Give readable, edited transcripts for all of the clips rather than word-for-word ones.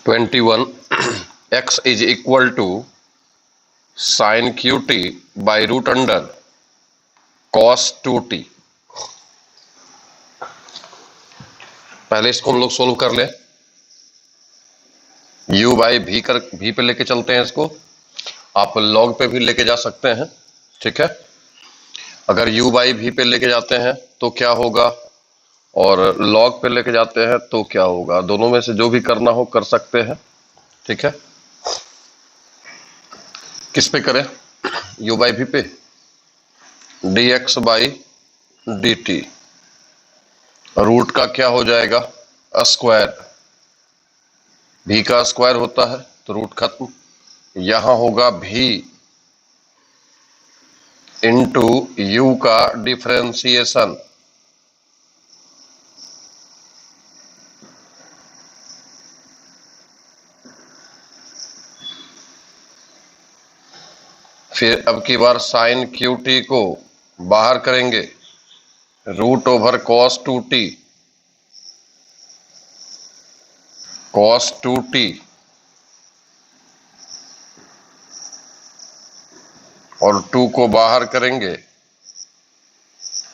21 x is equal to sin qt by root under cos 2t। पहले इसको हम लोग सोल्व कर ले। u बाई भी पे लेके चलते हैं इसको, आप log पे भी लेके जा सकते हैं, ठीक है। अगर u बाई भी पे लेके जाते हैं तो क्या होगा, और log पे लेके जाते हैं तो क्या होगा, दोनों में से जो भी करना हो कर सकते हैं, ठीक है। किस पे करें, u बाई भी पे, dx बाई dt, रूट का क्या हो जाएगा, स्क्वायर, भी का स्क्वायर होता है तो रूट खत्म, यहां होगा भी इंटू यू का डिफरेंशिएशन, फिर अब की बार साइन क्यू टी को बाहर करेंगे, root over cos 2t, cos 2t, और 2 को बाहर करेंगे,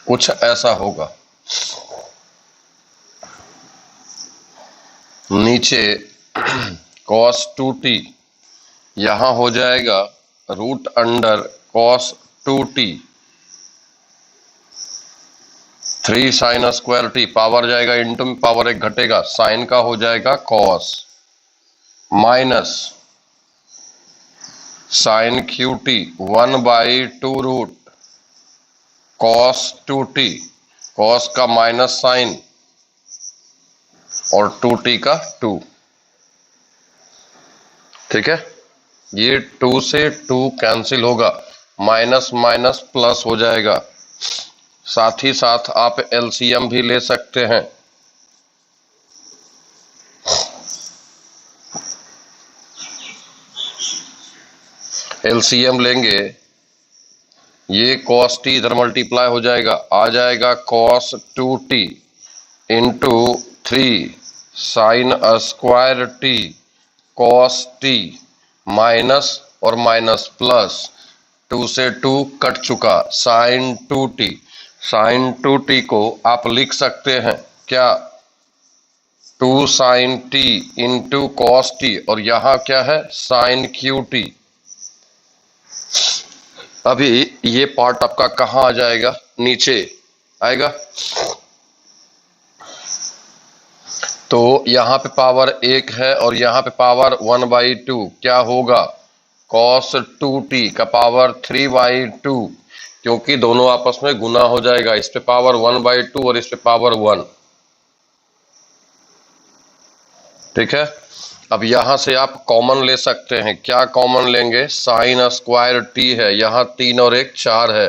कुछ ऐसा होगा। नीचे कॉस 2t, यहां हो जाएगा root under cos 2t, 3 sine square t, power जाएगा इंटू में, पावर एक घटेगा, साइन का हो जाएगा cos, minus sine cube t 1/2 root cos 2t, cos का माइनस साइन और 2t का 2, ठीक है। ये 2 से 2 कैंसिल होगा, माइनस माइनस प्लस हो जाएगा। साथ ही साथ आप एलसीएम भी ले सकते हैं, एलसीएम लेंगे, ये कॉस टी इधर मल्टीप्लाई हो जाएगा, आ जाएगा cos 2t into 3 sine square T cos T, minus और माइनस प्लस, 2 से 2 कट चुका, साइन 2t, साइन 2t को आप लिख सकते हैं क्या, 2 sine t into cos t, और यहां क्या है साइन क्यू टी। अभी ये पार्ट आपका कहां आ जाएगा, नीचे आएगा, तो यहां पे पावर 1 है और यहां पे पावर 1/2, क्या होगा cos 2t का पावर 3/2, क्योंकि दोनों आपस में गुना हो जाएगा, इस पे पावर 1/2 और इस पे पावर 1, ठीक है। अब यहां से आप कॉमन ले सकते हैं, क्या कॉमन लेंगे, साइन स्क्वायर टी है, यहां 3 और 1 4 है,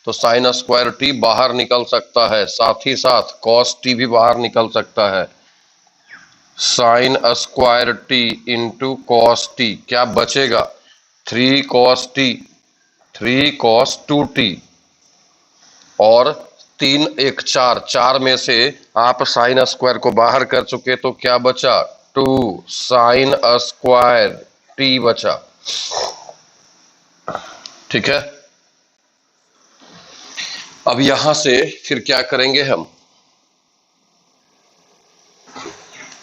तो साइन स्क्वायर टी बाहर निकल सकता है, साथ ही साथ cos t भी बाहर निकल सकता है, sign square T into cos T, क्या बचेगा 3 cos t, 3 cos 2t, और 3 1 4, 4 में से आप साइन स्क्वायर को बाहर कर चुके, तो क्या बचा 2 साइन स्क्वायर टी बचा, ठीक है। अब यहां से फिर क्या करेंगे हम,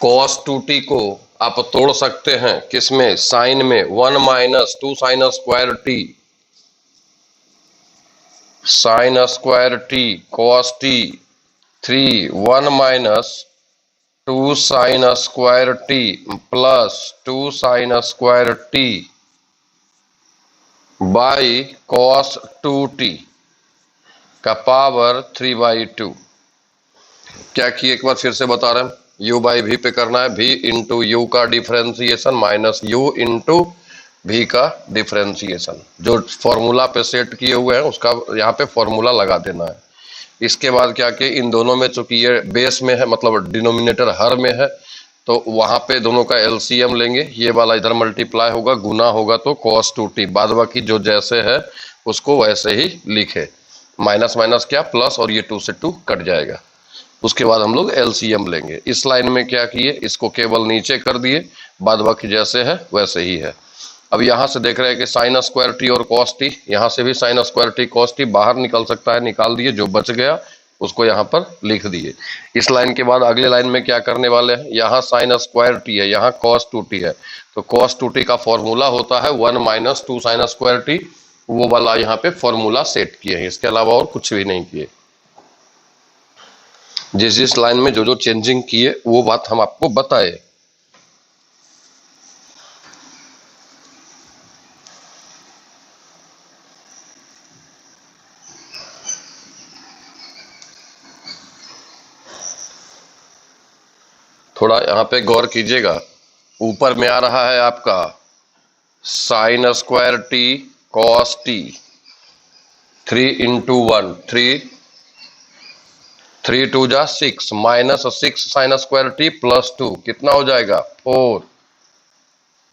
cos 2t को आप तोड़ सकते हैं, किसमें, साइन में, 1 minus 2 sign square t, sign square T cos t, 3 1 minus 2 sign square T plus 2 sign square t by cos 2t का पावर 3/2। क्या किए एक बार फिर से बता रहे हैं, u बाई भी पे करना है, v इंटू यू का differentiation minus u into v का डिफरेंशिएशन, जो फॉर्मूला पे सेट किए हुए हैं उसका यहाँ पे फॉर्मूला लगा देना है। इसके बाद क्या कि इन दोनों में चूंकि ये बेस में है, मतलब डिनोमिनेटर हर में है, तो वहां पे दोनों का एलसीएम लेंगे, ये वाला इधर मल्टीप्लाई होगा, गुना होगा तो cos 2t, बाद बाकी जो जैसे है उसको वैसे ही लिखे, माइनस माइनस क्या प्लस, और ये 2 से 2 कट जाएगा। उसके बाद हम लोग एलसीएम लेंगे। इस लाइन में क्या किए, इसको केवल नीचे कर दिए, बाद बाकी जैसे है वैसे ही है। अब यहाँ से देख रहे हैं कि साइन स्क्वायर टी और कॉस टी, यहाँ से भी sign square T cos T बाहर निकल सकता है, निकाल दिए। जो बच गया उसको यहाँ पर लिख दिए। इस लाइन के बाद अगले लाइन में क्या करने वाले हैं, यहाँ साइन स्क्वायर टी है, यहाँ कॉस टू टी है, तो कॉस टू टी का फॉर्मूला होता है 1 - 2 साइन स्क्वायर टी, वो वाला यहाँ पे फॉर्मूला सेट किए हैं। इसके अलावा और कुछ भी नहीं किए। जिस लाइन में जो जो चेंजिंग किए वो बात हम आपको बताए। थोड़ा यहाँ पे गौर कीजिएगा, ऊपर में आ रहा है आपका sign square T cos T, 3 × 1 3 2 जा 6 -6 साइन स्क्वायर टी +2 कितना हो जाएगा 4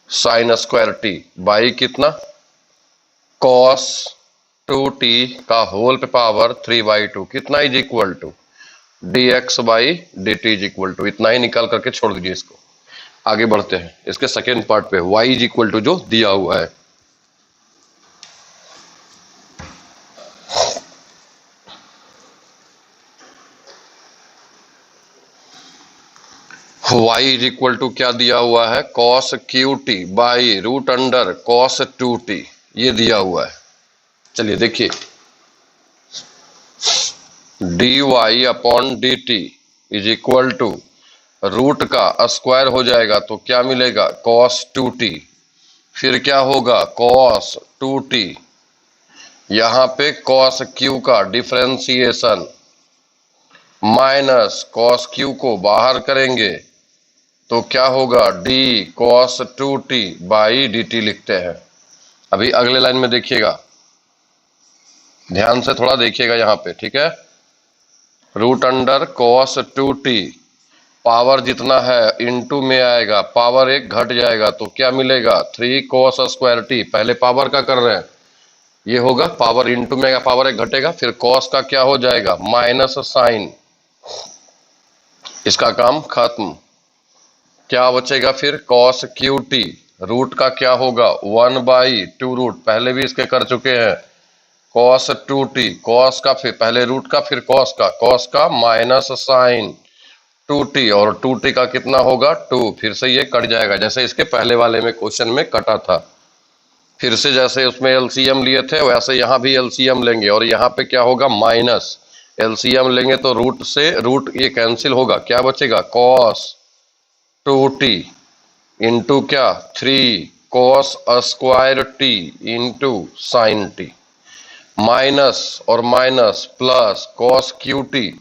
साइन स्क्वायर टी बाई कितना कॉस 2t का होल पे पावर 3/2 कितना is equal to dx/dt is equal to, इतना ही निकाल करके छोड़ दीजिए इसको। आगे बढ़ते हैं इसके सेकेंड पार्ट पे, y इज इक्वल टू जो दिया हुआ है। y इज इक्वल टू क्या दिया हुआ है, cos qt बाई √अंडर cos 2t, ये दिया हुआ है। चलिए देखिए, dy/dt is equal to root का स्क्वायर हो जाएगा तो क्या मिलेगा cos 2t, फिर क्या होगा cos 2t, यहां पे cos q का डिफरेंशिएशन माइनस cos q को बाहर करेंगे तो क्या होगा d cos 2t by dt लिखते हैं। अभी अगले लाइन में देखिएगा, ध्यान से थोड़ा देखिएगा यहाँ पे, ठीक है। √अंडर cos 2t पावर जितना है इनटू में आएगा, पावर 1 घट जाएगा तो क्या मिलेगा 3 cos स्क्वायर टी, पहले पावर का कर रहे हैं, ये होगा पावर इनटू में आएगा, पावर 1 घटेगा, फिर cos का क्या हो जाएगा माइनस साइन, इसका काम खत्म। क्या बचेगा फिर cos qt, रूट का क्या होगा 1/2 पहले भी इसके कर चुके हैं, cos 2t, cos का फिर पहले रूट का फिर cos का माइनस साइन 2t, और 2t का कितना होगा 2, फिर से ये कट जाएगा जैसे इसके पहले वाले में क्वेश्चन में कटा था। फिर से जैसे उसमें एलसीएम लिए थे वैसे यहाँ भी एलसीएम लेंगे, और यहाँ पे क्या होगा माइनस, एलसीएम लेंगे तो रूट से रूट ये कैंसिल होगा, क्या बचेगा cos 2t इंटू क्या 3 cos square t into sine t, minus और माइनस प्लस cos qt,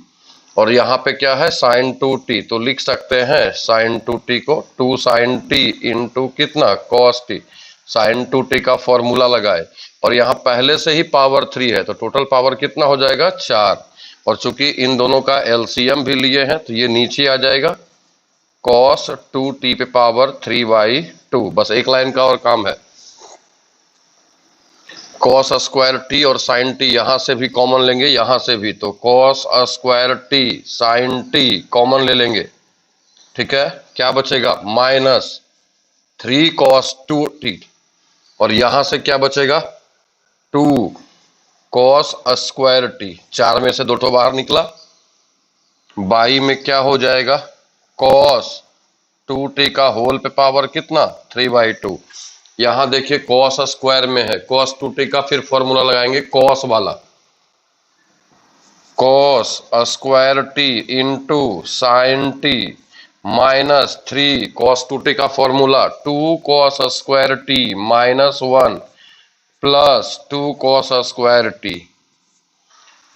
और यहाँ पे क्या है साइन 2t, तो लिख सकते हैं साइन 2t को 2 साइन t इंटू कितना cos t, साइन 2t का फॉर्मूला लगाए, और यहाँ पहले से ही पावर 3 है तो टोटल पावर कितना हो जाएगा 4, और चूंकि इन दोनों का एलसीएम भी लिए हैं तो ये नीचे आ जाएगा cos 2t पे पावर 3/2। बस एक लाइन का और काम है, cos स्क्वायर टी और साइन टी यहां से भी कॉमन लेंगे, यहां से भी, तो cos square t sine t common ले लेंगे, ठीक है। क्या बचेगा माइनस 3 cos 2t, और यहां से क्या बचेगा 2 cos स्क्वायर टी, 4 में से 2 तो बाहर निकला, बाई में क्या हो जाएगा cos 2t का होल पे पावर कितना 3/2। यहां देखिए cos स्क्वायर में है, cos 2t का फिर फॉर्मूला लगाएंगे cos वाला, cos square t into sine t minus 3 cos 2t का formula 2 cos square t minus 1 plus 2 cos square t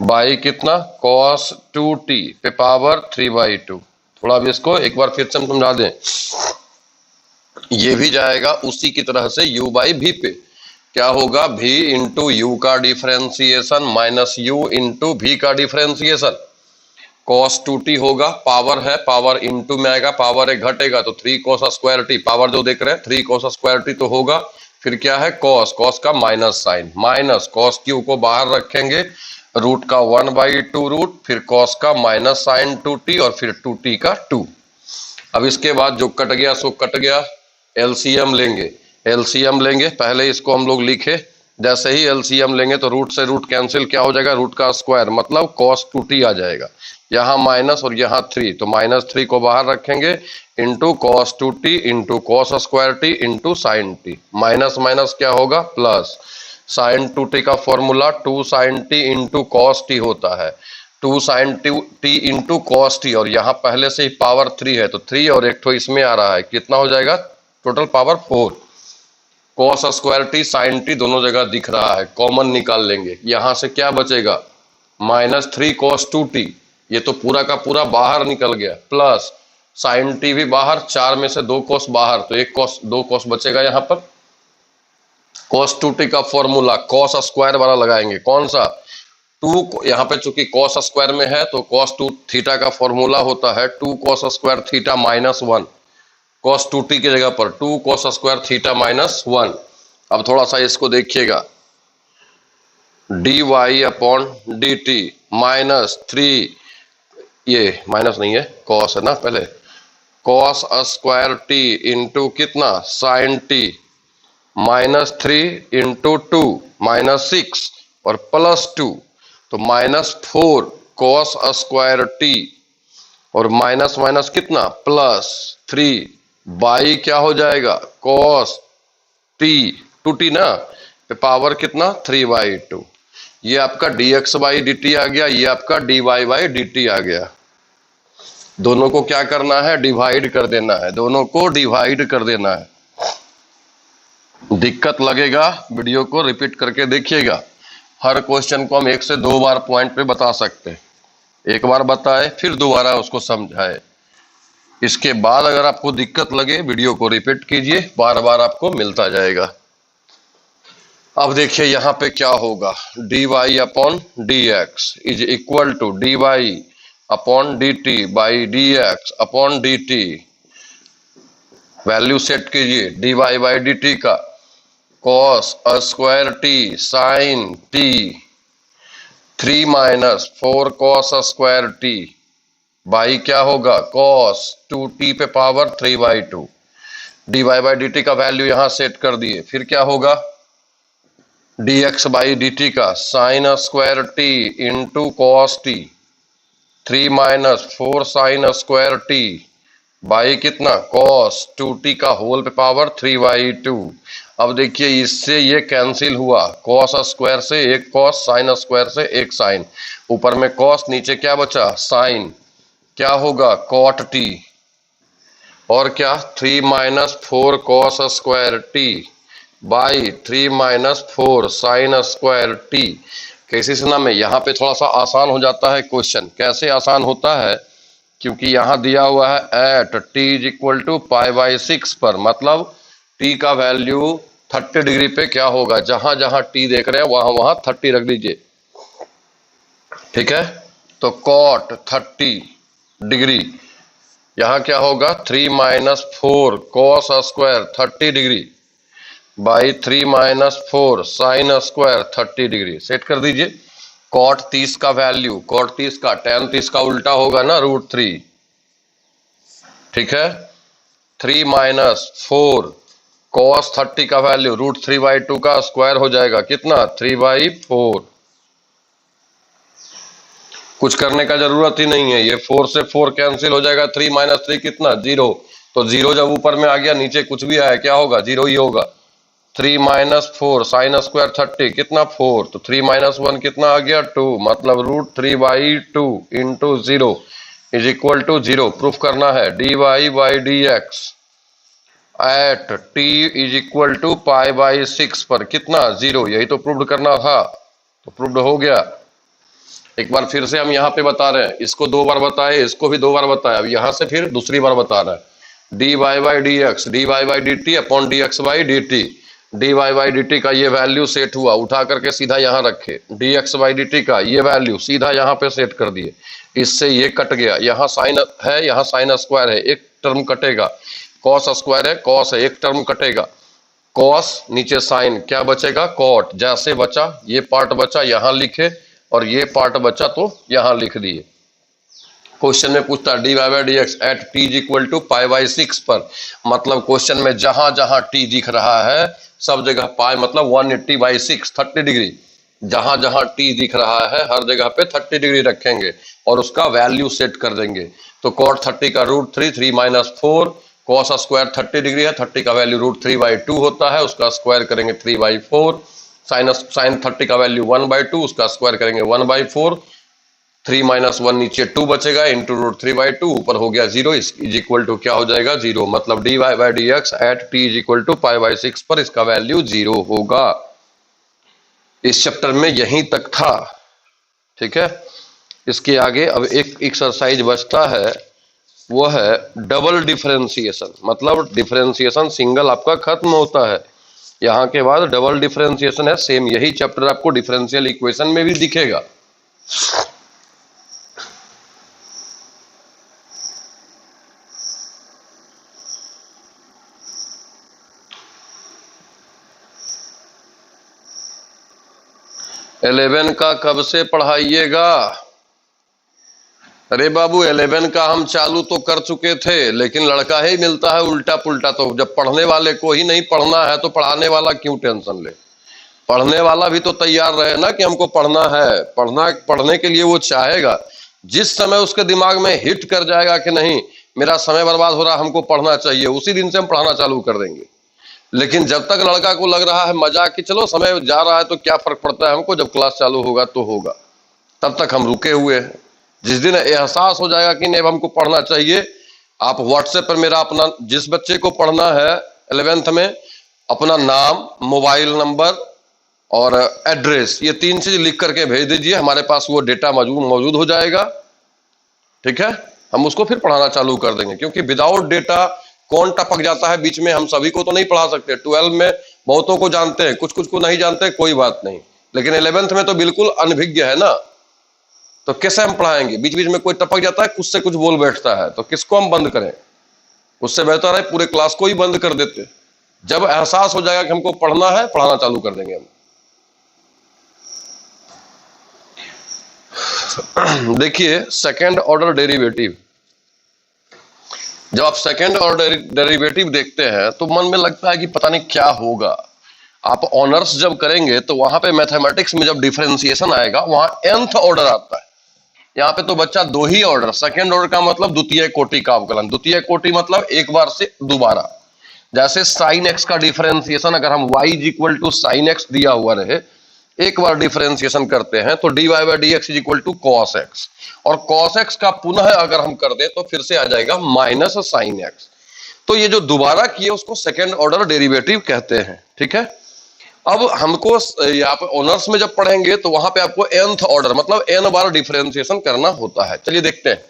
by कितना cos 2t पे पावर 3/2। थोड़ा भी इसको एक बार फिर से हम समझा दें, ये भी जाएगा उसी की तरह से u/v पे, क्या होगा v इंटू यू का differentiation minus u into v का डिफरेंशिएशन, cos 2t होगा, पावर है, पावर इंटू में आएगा, पावर 1 घटेगा तो 3 cos स्क्वायर t, पावर जो देख रहे हैं 3 cos स्क्वायर t तो होगा, फिर क्या है cos का minus sine, minus cos q को बाहर रखेंगे, रूट का 1/2 रूट, फिर कॉस का माइनस साइन 2t और फिर 2t का 2। अब इसके बाद जो कट गया सो कट गया, एलसीएम लेंगे। एलसीएम लेंगे, पहले इसको हम लोग लिखे, जैसे ही एलसीएम लेंगे तो रूट से रूट कैंसिल, क्या हो जाएगा, रूट का स्क्वायर मतलब cos 2t आ जाएगा। यहाँ माइनस और यहाँ 3, तो -3 को बाहर रखेंगे, into cos 2t into cos square t into sine t, minus minus क्या होगा प्लस, साइन 2t का formula 2 sin t into cos t होता है, 2 sin t into cos t, और यहाँ पहले से ही पावर 3 है तो 3 और एक ठो इसमें आ रहा है, कितना हो जाएगा, total power 4। cos square t sin t दोनों जगह दिख रहा है, कॉमन निकाल लेंगे, यहां से क्या बचेगा, -3 cos 2t, ये तो पूरा का पूरा बाहर निकल गया, प्लस sin t भी बाहर, 4 में से 2 cos बाहर, तो 1 cos 2 cos बचेगा। यहाँ पर cos 2t का फॉर्मूला cos स्क्वायर वाला लगाएंगे, कौन सा, 2, यहाँ पे चूंकि cos स्क्वायर में है तो cos 2 थीटा का फॉर्मूला होता है 2 cos square theta -1, cos 2t की जगह पर 2 cos स्क्वायर थीटा -1। अब थोड़ा सा इसको देखिएगा, dy/dt -3, ये माइनस नहीं है, cos है ना, पहले cos स्क्वायर t इंटू कितना sin t, -3 इंटू 2 -6 और +2, तो -4 cos स्क्वायर t और माइनस माइनस कितना +3 बाई क्या हो जाएगा cos t 2t ना, पे पावर कितना 3/2, ये आपका dx/dt आ गया, ये आपका dy/dt आ गया। दोनों को क्या करना है, डिवाइड कर देना है, दोनों को डिवाइड कर देना है। दिक्कत लगेगा वीडियो को रिपीट करके देखिएगा, हर क्वेश्चन को हम 1 से 2 बार पॉइंट पे बता सकते हैं, एक बार बताए फिर दोबारा उसको समझाए, इसके बाद अगर आपको दिक्कत लगे वीडियो को रिपीट कीजिए, बार बार आपको मिलता जाएगा। अब देखिए यहाँ पे क्या होगा, dy/dx is equal to dy/dt by dx/dt, value set कीजिए, dy/dt का cos square t sin t 3 - 4 cos square t by क्या होगा cos 2t पे पावर 3/2, dy/dt का वैल्यू यहां सेट कर दिए, फिर क्या होगा dx/dt का sin square t into cos t 3 - 4 sin square t by कितना cos 2t का होल पे पावर 3/2। अब देखिए इससे ये कैंसिल हुआ, cos स्क्वायर से एक cos, sin स्क्वायर से एक sin, ऊपर में cos नीचे क्या बचा sin, क्या होगा cot t, और क्या 3 - 4 cos square t by 3 - 4 sin square t। कैसे सुना में, यहाँ पे थोड़ा सा आसान हो जाता है क्वेश्चन, कैसे आसान होता है, क्योंकि यहाँ दिया हुआ है at t is equal to π/6 पर, मतलब t का वैल्यू 30 डिग्री पे क्या होगा, जहां जहां t देख रहे हैं वहां वहां 30 रख दीजिए, ठीक है, तो cot 30 डिग्री, यहाँ क्या होगा 3 - 4 cos square 30 degree by 3 - 4 sin square 30 degree, set कर दीजिए। cot 30 का वैल्यू, cot 30 का tan 30 का उल्टा होगा ना √3, ठीक है, 3 - 4 cos 30 का वैल्यू √3/2 का स्क्वायर हो जाएगा, कितना 3/4, कुछ करने का जरूरत ही नहीं है, ये 4 से 4 कैंसिल हो जाएगा, 3 - 3 कितना 0, तो 0 जब ऊपर में आ गया नीचे कुछ भी आया क्या होगा 0 ही होगा, 3 - 4 sin स्क्वायर 30 कितना 4, तो 3 - 1 कितना आ गया 2, मतलब √3/2 into 0 is equal to 0। Proof करना है dy/dx at t is equal to π/6 पर कितना 0, यही तो प्रूव करना था, तो प्रूव्ड हो गया। एक बार फिर से हम यहाँ पे बता रहे हैं, इसको 2 बार बताए, इसको भी 2 बार बताया, अब यहाँ से फिर दूसरी बार बता रहा है, dy/dx dy/dt upon dx/dt, dy/dt का ये वैल्यू सेट हुआ, उठा करके सीधा यहाँ रखे, dx/dt का ये वैल्यू सीधा यहाँ पे सेट कर दिए, इससे ये कट गया, यहाँ साइन है यहाँ साइन स्क्वायर है, एक टर्म कटेगा, cos स्क्वायर है cos है, एक टर्म कटेगा, cos नीचे साइन क्या बचेगा cot, जैसे बचा ये पार्ट बचा यहाँ लिखे, और ये पार्ट बचा तो यहां लिख दिए। क्वेश्चन में पूछता है dy by d x at t is equal to pi by 6 पर, मतलब क्वेश्चन में जहां जहां टी दिख रहा है सब जगह पाई मतलब 180 बाई 6 30 डिग्री, जहां जहां टी दिख रहा है हर जगह पे 30 डिग्री रखेंगे और उसका वैल्यू सेट कर देंगे। तो cot 30 का root 3, 3 minus 4, cos square 30 degree है, 30 का वैल्यू रूट 3 बाई 2 होता है, उसका स्क्वायर करेंगे 3 बाई 4, साइन 30 का वैल्यू 1 बाई 2, उसका स्क्वायर करेंगे 1 बाई 4, 3 माइनस 1 नीचे 2 बचेगा इंटू रूट 3 बाई 2, ऊपर हो गया 0, इज इक्वल टू क्या हो जाएगा 0, मतलब dy by d x at t is equal to pi by 6 पर इसका वैल्यू 0 होगा। इस चैप्टर में यहीं तक था, ठीक है। इसके आगे अब एक एक्सरसाइज बचता है, वो है डबल डिफरेंशिएशन, मतलब डिफरेंशिएशन सिंगल आपका खत्म होता है, यहां के बाद डबल डिफरेंशिएशन है। सेम यही चैप्टर आपको डिफरेंशियल इक्वेशन में भी दिखेगा। इलेवन का कब से पढ़ाइएगा? अरे बाबू 11 का हम चालू तो कर चुके थे, लेकिन लड़का ही मिलता है उल्टा पुल्टा। तो जब पढ़ने वाले को ही नहीं पढ़ना है तो पढ़ाने वाला क्यों टेंशन ले? पढ़ने वाला भी तो तैयार रहे ना कि हमको पढ़ना है। पढ़ने के लिए वो चाहेगा, जिस समय उसके दिमाग में हिट कर जाएगा कि नहीं मेरा समय बर्बाद हो रहा, हमको पढ़ना चाहिए, उसी दिन से हम पढ़ना चालू कर देंगे। लेकिन जब तक लड़का को लग रहा है मजाक कि चलो समय जा रहा है तो क्या फर्क पड़ता है हमको, जब क्लास चालू होगा तो होगा, तब तक हम रुके हुए हैं। जिस दिन एहसास हो जाएगा कि नहीं हमको पढ़ना चाहिए, आप व्हाट्सएप पर मेरा अपना, जिस बच्चे को पढ़ना है 11th में, अपना नाम, मोबाइल नंबर और एड्रेस, ये 3 चीज लिख करके भेज दीजिए, हमारे पास वो डेटा मौजूद हो जाएगा, ठीक है। हम उसको फिर पढ़ाना चालू कर देंगे, क्योंकि विदाउट डेटा कौन टपक जाता है बीच में, हम सभी को तो नहीं पढ़ा सकते। 12 में बहुतों को जानते हैं, कुछ को नहीं जानते, कोई बात नहीं, लेकिन 11th में तो बिल्कुल अनभिज्ञ है ना, तो कैसे हम पढ़ाएंगे? बीच बीच में कोई टपक जाता है, कुछ से कुछ बोल बैठता है, तो किसको हम बंद करें? उससे बेहतर है पूरे क्लास को ही बंद कर देते। जब एहसास हो जाएगा कि हमको पढ़ना है, पढ़ाना चालू कर देंगे हम। देखिए सेकेंड ऑर्डर डेरिवेटिव, जब आप सेकेंड ऑर्डर डेरिवेटिव देखते हैं तो मन में लगता है कि पता नहीं क्या होगा। आप ऑनर्स जब करेंगे तो वहां पे मैथमेटिक्स में जब डिफरेंशिएशन आएगा वहां nth ऑर्डर आता है। यहाँ पे तो बच्चा 2 ही ऑर्डर, सेकेंड ऑर्डर का मतलब द्वितीय कोटि का अवकलन, द्वितीय कोटि मतलब एक बार से दोबारा। जैसे साइन एक्स का डिफरेंशिएशन, अगर हम y is equal to sine x दिया हुआ रहे, एक बार डिफरेंशिएशन करते हैं तो dy by d x is equal to cos x, और कॉस एक्स का पुनः अगर हम कर दे तो फिर से आ जाएगा माइनस साइन एक्स। तो ये जो दोबारा किए उसको सेकेंड ऑर्डर डेरिवेटिव कहते हैं, ठीक है। अब हमको यहाँ पे ऑनर्स में जब पढ़ेंगे तो वहां पे आपको nth ऑर्डर मतलब n बार डिफरेंशिएशन करना होता है। चलिए देखते हैं।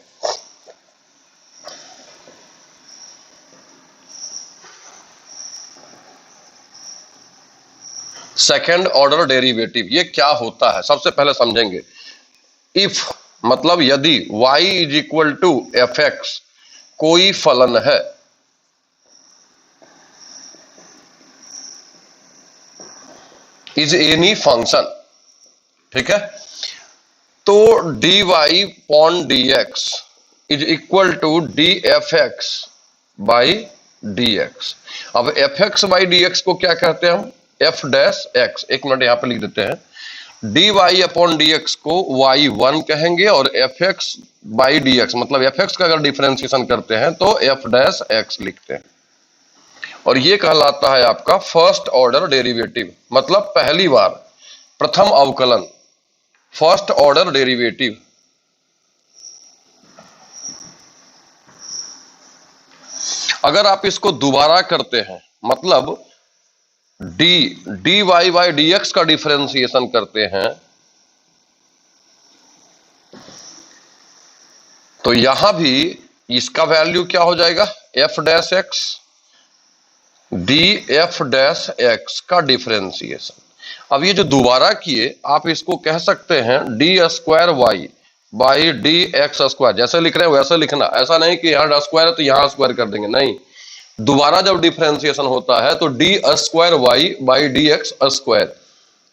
सेकेंड ऑर्डर डेरिवेटिव ये क्या होता है सबसे पहले समझेंगे। इफ मतलब यदि y is equal to f x कोई फलन है, इज एनी फंक्शन, ठीक है, तो dy upon dx is equal to dfx by dx। अब fx बाई dx को क्या कहते हैं हम? f dash x। एक मिनट यहां पे लिख देते हैं, dy अपॉन dx को y1 कहेंगे और fx बाई dx मतलब fx का अगर डिफरेंशिएशन करते हैं तो f डैश x लिखते हैं, और ये कहलाता है आपका फर्स्ट ऑर्डर डेरिवेटिव, मतलब पहली बार, प्रथम अवकलन, फर्स्ट ऑर्डर डेरिवेटिव। अगर आप इसको दोबारा करते हैं मतलब dy बाई dx का डिफरेंशिएशन करते हैं तो यहां भी इसका वैल्यू क्या हो जाएगा? f dash x, df dash x का डिफरेंशिएशन। अब ये जो दोबारा किए आप इसको कह सकते हैं d square y by d x square, जैसे लिख रहे हैं वैसे लिखना, ऐसा नहीं कि यहाँ स्क्वायर है तो यहाँ स्क्वायर कर देंगे, नहीं। दोबारा जब डिफरेंशिएशन होता है तो d square y by d x square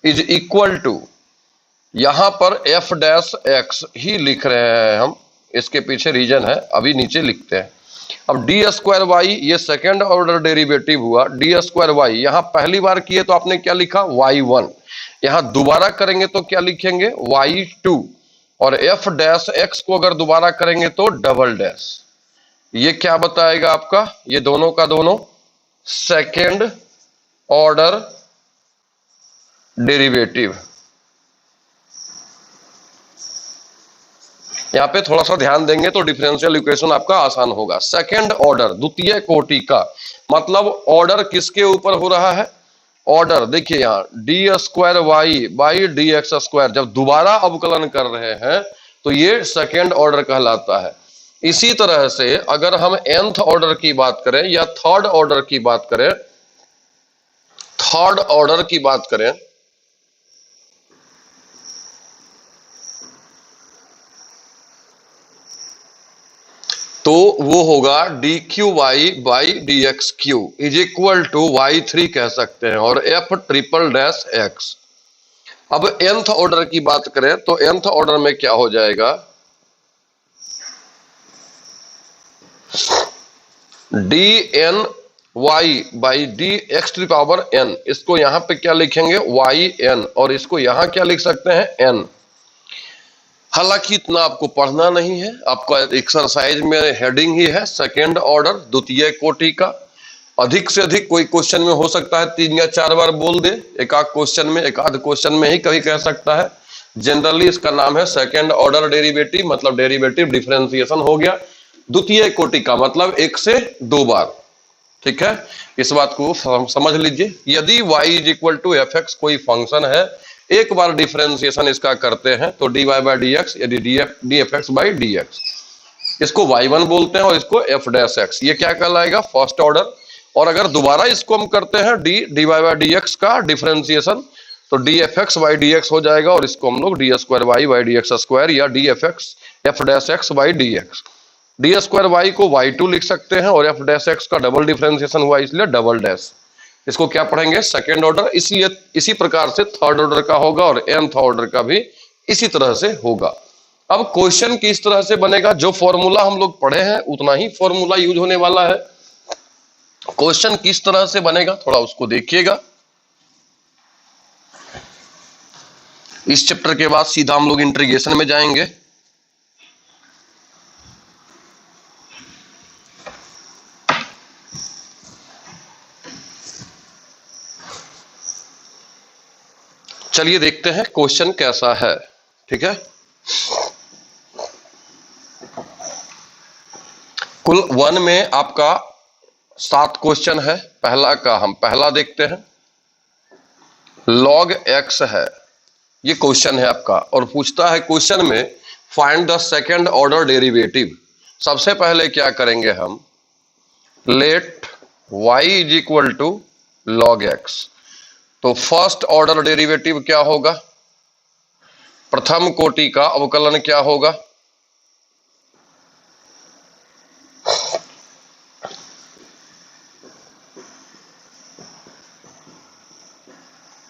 is equal to यहां पर एफ डैश एक्स ही लिख रहे हैं हम, इसके पीछे रीजन है, अभी नीचे लिखते हैं। अब डी स्क्वायर वाई, ये सेकेंड ऑर्डर डेरिवेटिव हुआ। डी स्क्वायर वाई यहां पहली बार किए तो आपने क्या लिखा, y1। यहां दोबारा करेंगे तो क्या लिखेंगे, y2। और एफ डैश एक्स को अगर दोबारा करेंगे तो डबल डैश। ये क्या बताएगा आपका, ये दोनों का दोनों सेकेंड ऑर्डर डेरिवेटिव। यहां पे थोड़ा सा ध्यान देंगे तो डिफरेंशियल इक्वेशन आपका आसान होगा। सेकेंड ऑर्डर, द्वितीय कोटि का मतलब ऑर्डर किसके ऊपर हो रहा है, ऑर्डर देखिए यहां d square y by d x square, जब दोबारा अवकलन कर रहे हैं तो ये सेकेंड ऑर्डर कहलाता है। इसी तरह से अगर हम nth ऑर्डर की बात करें या थर्ड ऑर्डर की बात करें, थर्ड ऑर्डर की बात करें तो वो होगा d cube y by d x cube is equal to y3 कह सकते हैं, और एफ ट्रिपल डैश एक्स। अब nth ऑर्डर की बात करें तो nth ऑर्डर में क्या हो जाएगा, d n y by d x to power n, इसको यहां पे क्या लिखेंगे वाई एन, और इसको यहां क्या लिख सकते हैं एन। हालांकि इतना आपको पढ़ना नहीं है, आपका एक्सरसाइज में हेडिंग ही है सेकेंड ऑर्डर द्वितीय कोटि का। अधिक से अधिक कोई क्वेश्चन में हो सकता है 3 या 4 बार बोल दे, एक आध क्वेश्चन में, एक आध क्वेश्चन में ही कभी कह सकता है। जनरली इसका नाम है सेकेंड ऑर्डर डेरिवेटिव, मतलब डेरिवेटिव डिफरेंशिएशन हो गया। द्वितीय कोटि का मतलब 1 से 2 बार, ठीक है, इस बात को समझ लीजिए। यदि y is equal to f x कोई फंक्शन है, एक बार डिफरेंशिएशन इसका करते हैं तो dy बाई डी एक्स, यदि d f x by d x, इसको y1 बोलते हैं और इसको f डैश एक्स, ये क्या कहलाएगा फर्स्ट ऑर्डर। और अगर दोबारा इसको हम करते हैं dy बाई डी एक्स का डिफरेंशिएशन तो d f x by d x हो जाएगा, और इसको हम लोग d square y by d x square या d f x f dash x by d x. D square y को y2 लिख सकते हैं, और एफ डैश एक्स का डबल डिफरेंशिएशन हुआ इसलिए डबल डैश। इसको क्या पढ़ेंगे सेकेंड ऑर्डर, इसलिए इसी प्रकार से थर्ड ऑर्डर का होगा और nth ऑर्डर का भी इसी तरह से होगा। अब क्वेश्चन किस तरह से बनेगा, जो फॉर्मूला हम लोग पढ़े हैं उतना ही फॉर्मूला यूज होने वाला है। क्वेश्चन किस तरह से बनेगा थोड़ा उसको देखिएगा। इस चैप्टर के बाद सीधा हम लोग इंटीग्रेशन में जाएंगे। चलिए देखते हैं क्वेश्चन कैसा है, ठीक है। कुल 1 में आपका 7 क्वेश्चन है। पहला का हम पहला देखते हैं, log x है, ये क्वेश्चन है आपका, और पूछता है क्वेश्चन में find the second order derivative. सबसे पहले क्या करेंगे हम, let y is equal to log x, तो फर्स्ट ऑर्डर डेरिवेटिव क्या होगा, प्रथम कोटि का अवकलन क्या होगा,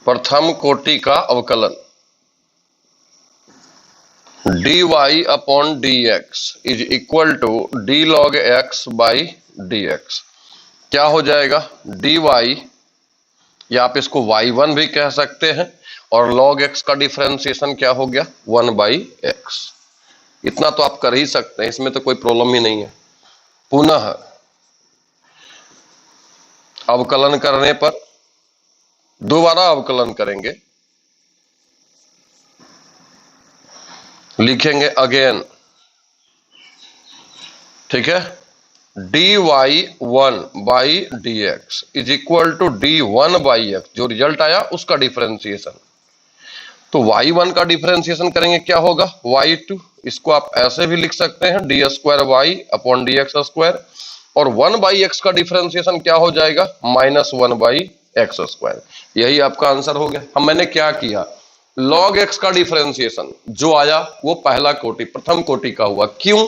प्रथम कोटि का अवकलन dy upon dx is equal to d log x by dx। क्या हो जाएगा dy, या आप इसको y1 भी कह सकते हैं, और log x का डिफरेंशिएशन क्या हो गया 1 बाई एक्स। इतना तो आप कर ही सकते हैं, इसमें तो कोई प्रॉब्लम ही नहीं है। पुनः अवकलन करने पर दोबारा अवकलन करेंगे, लिखेंगे अगेन, ठीक है, dy1 by d x is equal to d1 by x, जो रिजल्ट आया उसका डिफरेंशिएशन। तो y1 का डिफरेंशिएशन करेंगे क्या होगा y2, इसको आप ऐसे भी लिख सकते हैं d square y upon d x square, और 1 बाई एक्स का डिफरेंशिएशन क्या हो जाएगा -1 बाई एक्स स्क्वायर। यही आपका आंसर हो गया। अब मैंने क्या किया, log x का डिफरेंशिएशन जो आया वो पहला कोटि प्रथम कोटि का हुआ। क्यों,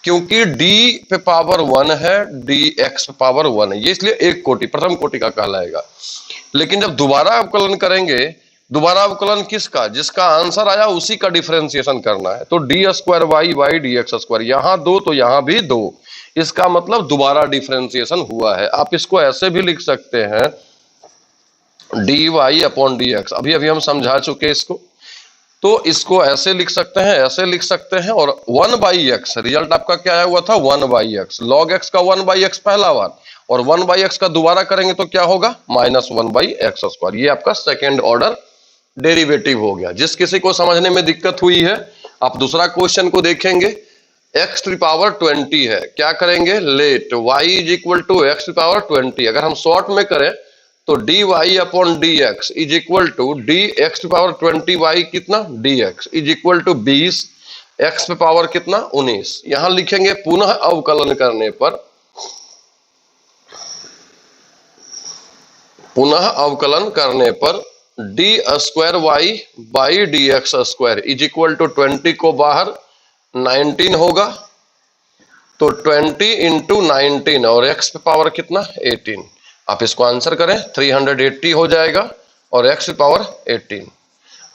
क्योंकि d पे पावर 1 है, dx पे पावर 1 है, ये इसलिए एक कोटि प्रथम कोटि का कहलाएगा। लेकिन जब दोबारा अवकलन करेंगे दोबारा अवकलन किसका? जिसका आंसर आया उसी का डिफरेंशिएशन करना है। तो d square y by d x square, यहां दो तो यहां भी दो, इसका मतलब दोबारा डिफरेंशिएशन हुआ है। आप इसको ऐसे भी लिख सकते हैं d y upon d x, अभी अभी हम समझा चुके इसको। तो इसको ऐसे लिख सकते हैं, ऐसे लिख सकते हैं, और 1/x रिजल्ट आपका क्या आया हुआ था 1/x, log x का 1/x पहला बार, और 1/x का दोबारा करेंगे तो क्या होगा -1/x स्क्वायर। ये आपका सेकेंड ऑर्डर डेरिवेटिव हो गया। जिस किसी को समझने में दिक्कत हुई है आप दूसरा क्वेश्चन को देखेंगे। x टू पावर 20 है, क्या करेंगे let y is equal to x to power 20, अगर हम शॉर्ट में करें तो d y upon d x is equal to d x to power 20 y कितना d x is equal to 20 x पे पावर कितना 19। यहां लिखेंगे पुनः अवकलन करने पर, पुनः अवकलन करने पर d square y by d x square is equal to 20 को बाहर 19 होगा, तो 20 इंटू 19 और x पे पावर कितना 18। आप इसको आंसर करें 380 हो जाएगा, और x पे पावर 18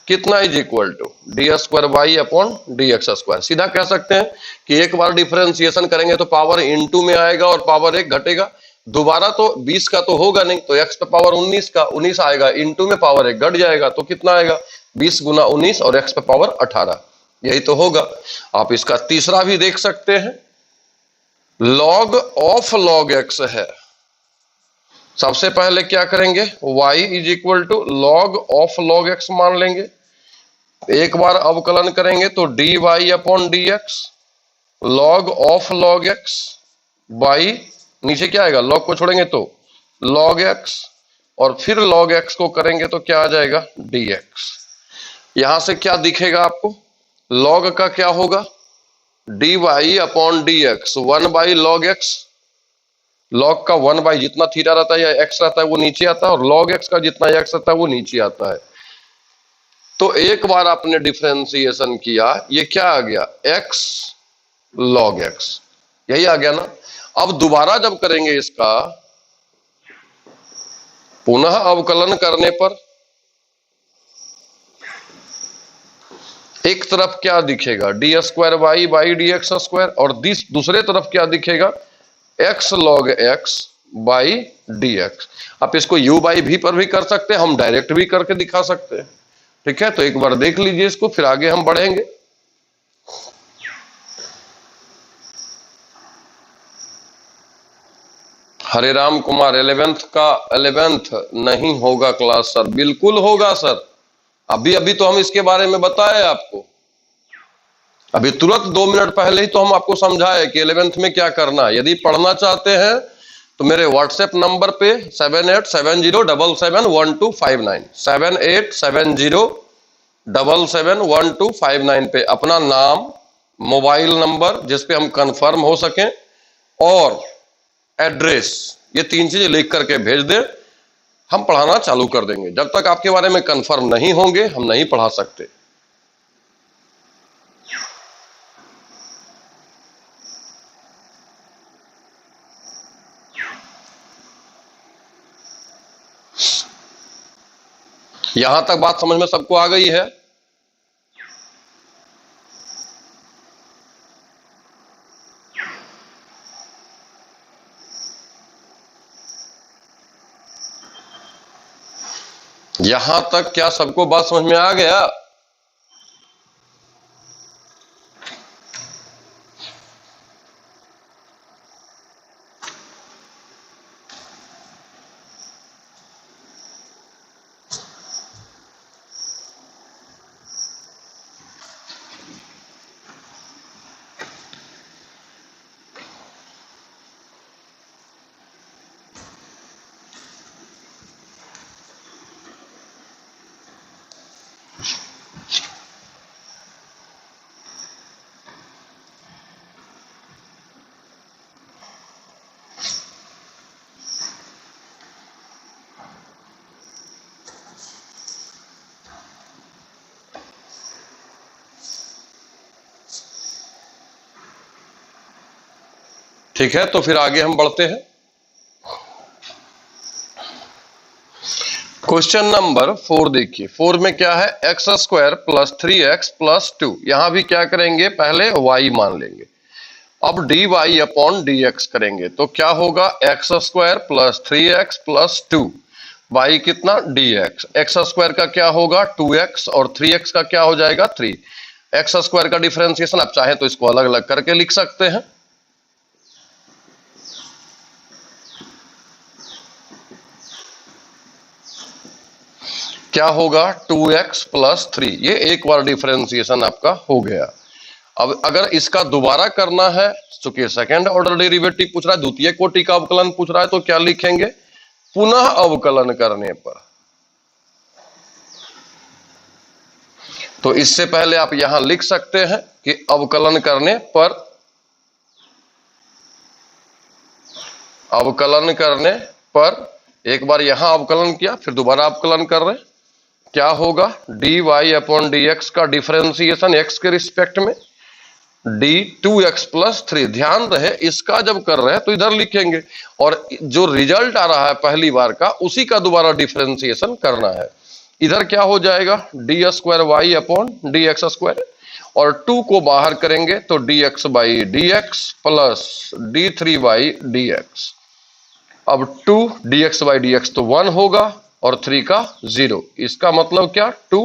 कितना is equal to d square y upon d x square. सीधा कह सकते हैं कि एक बार डिफरेंशिएशन करेंगे तो पावर इंटू में आएगा और पावर 1 घटेगा, दोबारा तो 20 का तो होगा नहीं, तो x पे पावर 19 का 19 आएगा, इंटू में पावर 1 घट जाएगा, तो कितना आएगा 20 गुना 19 और x पे पावर 18, यही तो होगा। आप इसका तीसरा भी देख सकते हैं, log ऑफ log x है। सबसे पहले क्या करेंगे y is equal to log of log x मान लेंगे, एक बार अवकलन करेंगे तो d y upon d x log of log x बाई नीचे क्या आएगा लॉग को छोड़ेंगे तो log x, और फिर log x को करेंगे तो क्या आ जाएगा dx। यहां से क्या दिखेगा आपको, log का क्या होगा d y upon d x 1/log x, log का 1 जितना थीटा रहता है या x रहता है वो नीचे आता है, और log x का जितना x रहता है वो नीचे आता है। तो एक बार आपने डिफरेंशिएशन किया, ये क्या आ गया x log x, यही आ गया ना। अब दोबारा जब करेंगे इसका पुनः अवकलन करने पर एक तरफ क्या दिखेगा d square y by d x square, और दूसरे तरफ क्या दिखेगा x log x by d x. आप इसको u बाई v पर भी कर सकते हैं, हम डायरेक्ट भी करके दिखा सकते हैं, ठीक है। तो एक बार देख लीजिए इसको, फिर आगे हम बढ़ेंगे। हरे राम कुमार 11th नहीं होगा क्लास सर, बिल्कुल होगा सर, अभी अभी तो हम इसके बारे में बताए आपको, अभी तुरंत 2 मिनट पहले ही तो हम आपको समझाए कि 11th में क्या करना है। यदि पढ़ना चाहते हैं तो मेरे व्हाट्सएप नंबर पे 7870771259 7870771259 पे अपना नाम मोबाइल नंबर जिस पे हम कंफर्म हो सकें और एड्रेस, ये 3 चीजें लिख करके भेज दें, हम पढ़ाना चालू कर देंगे। जब तक आपके बारे में कंफर्म नहीं होंगे हम नहीं पढ़ा सकते। यहां तक बात समझ में सबको आ गई है? यहां तक क्या सबको बात समझ में आ गया? ठीक है, तो फिर आगे हम बढ़ते हैं। क्वेश्चन नंबर 4 देखिए, 4 में क्या है, x square plus 3x plus 2। यहां भी क्या करेंगे, पहले y मान लेंगे, अब dy अपॉन dx करेंगे तो क्या होगा, x square plus 3x plus 2, y कितना dx, एक्स स्क्वायर का क्या होगा 2x और 3x का क्या हो जाएगा 3। एक्स स्क्वायर का डिफरेंशिएशन आप चाहें तो इसको अलग अलग करके लिख सकते हैं। क्या होगा 2x प्लस 3, ये एक बार डिफरेंशिएशन आपका हो गया। अब अगर इसका दोबारा करना है, चूंकि सेकंड ऑर्डर डेरिवेटिव पूछ रहा है, द्वितीय कोटि का अवकलन पूछ रहा है, तो क्या लिखेंगे, पुनः अवकलन करने पर। तो इससे पहले आप यहां लिख सकते हैं कि अवकलन करने पर, अवकलन करने पर एक बार यहां अवकलन किया, फिर दोबारा अवकलन कर रहे हैं, क्या होगा dy अपॉन dx का डिफरेंशिएशन x के रिस्पेक्ट में d2x प्लस 3। ध्यान रहे इसका जब कर रहे हैं तो इधर लिखेंगे, और जो रिजल्ट आ रहा है पहली बार का उसी का दोबारा डिफरेंशिएशन करना है। इधर क्या हो जाएगा d square y upon d x square, और 2 को बाहर करेंगे तो dx by d x plus d3 by d x. अब 2 dx बाई डी एक्स तो 1 होगा और 3 का 0, इसका मतलब क्या 2,